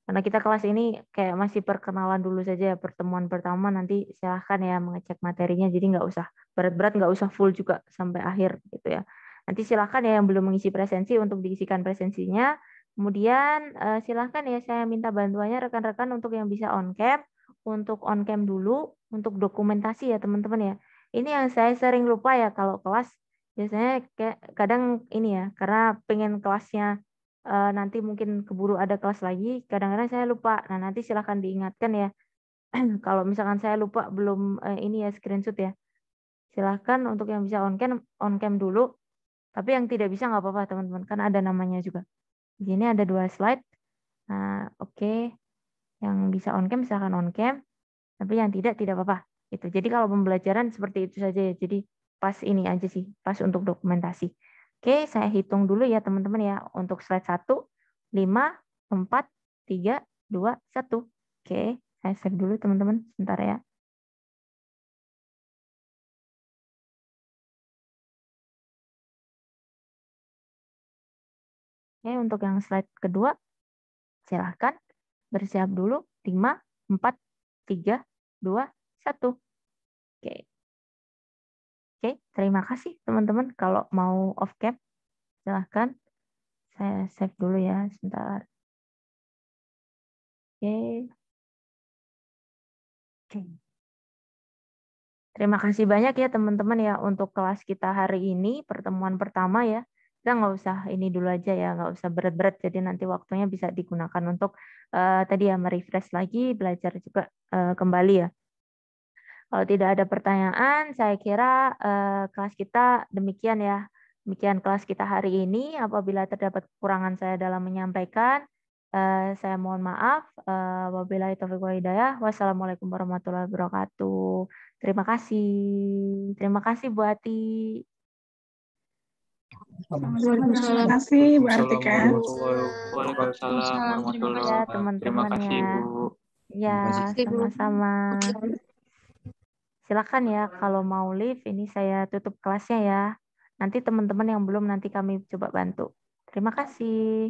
Karena kita kelas ini kayak masih perkenalan dulu saja ya, pertemuan pertama nanti silahkan ya mengecek materinya jadi nggak usah berat-berat, nggak usah full juga sampai akhir gitu ya. Nanti silahkan ya yang belum mengisi presensi untuk diisikan presensinya. Kemudian silahkan ya saya minta bantuannya rekan-rekan untuk yang bisa on cam, untuk on cam dulu, untuk dokumentasi ya teman-teman ya. Ini yang saya sering lupa ya kalau kelas biasanya kayak kadang ini ya karena pengen kelasnya nanti mungkin keburu ada kelas lagi, kadang-kadang saya lupa. Nah, nanti silahkan diingatkan ya. Kalau misalkan saya lupa belum ini ya screenshot ya. Silahkan untuk yang bisa on cam dulu. Tapi yang tidak bisa nggak apa-apa teman-teman, kan ada namanya juga. Di sini ada 2 slide. Nah, oke. Yang bisa on cam silahkan on cam. Tapi yang tidak apa-apa. Itu. Jadi kalau pembelajaran seperti itu saja ya. Jadi pas ini aja sih, pas untuk dokumentasi. Oke, saya hitung dulu ya teman-teman ya. Untuk slide 1, 5, 4, 3, 2, 1. Oke, saya save dulu teman-teman. Sebentar ya. Oke, untuk yang slide kedua, silahkan bersiap dulu. 5, 4, 3, 2, 1. Oke. Oke, terima kasih teman-teman. Kalau mau off cam, silahkan. Saya save dulu ya, sebentar. Oke. Oke. Terima kasih banyak ya teman-teman ya untuk kelas kita hari ini, pertemuan pertama ya. Kita nggak usah ini dulu aja ya, nggak usah berat-berat. Jadi nanti waktunya bisa digunakan untuk tadi ya merefresh lagi, belajar juga kembali ya. Kalau tidak ada pertanyaan, saya kira kelas kita demikian ya. Demikian kelas kita hari ini. Apabila terdapat kekurangan saya dalam menyampaikan, saya mohon maaf. Wabillahi taufiq wal hidayah. Wassalamualaikum warahmatullahi wabarakatuh. Terima kasih. Terima kasih Bu Ati. Terima kasih Bu Artika. Waalaikumsalam warahmatullahi Ya, wabarakatuh. teman-teman Terima kasih, ya. Bu. Ya, sama-sama. Silakan ya kalau mau live, ini saya tutup kelasnya ya. Nanti teman-teman yang belum nanti kami coba bantu. Terima kasih.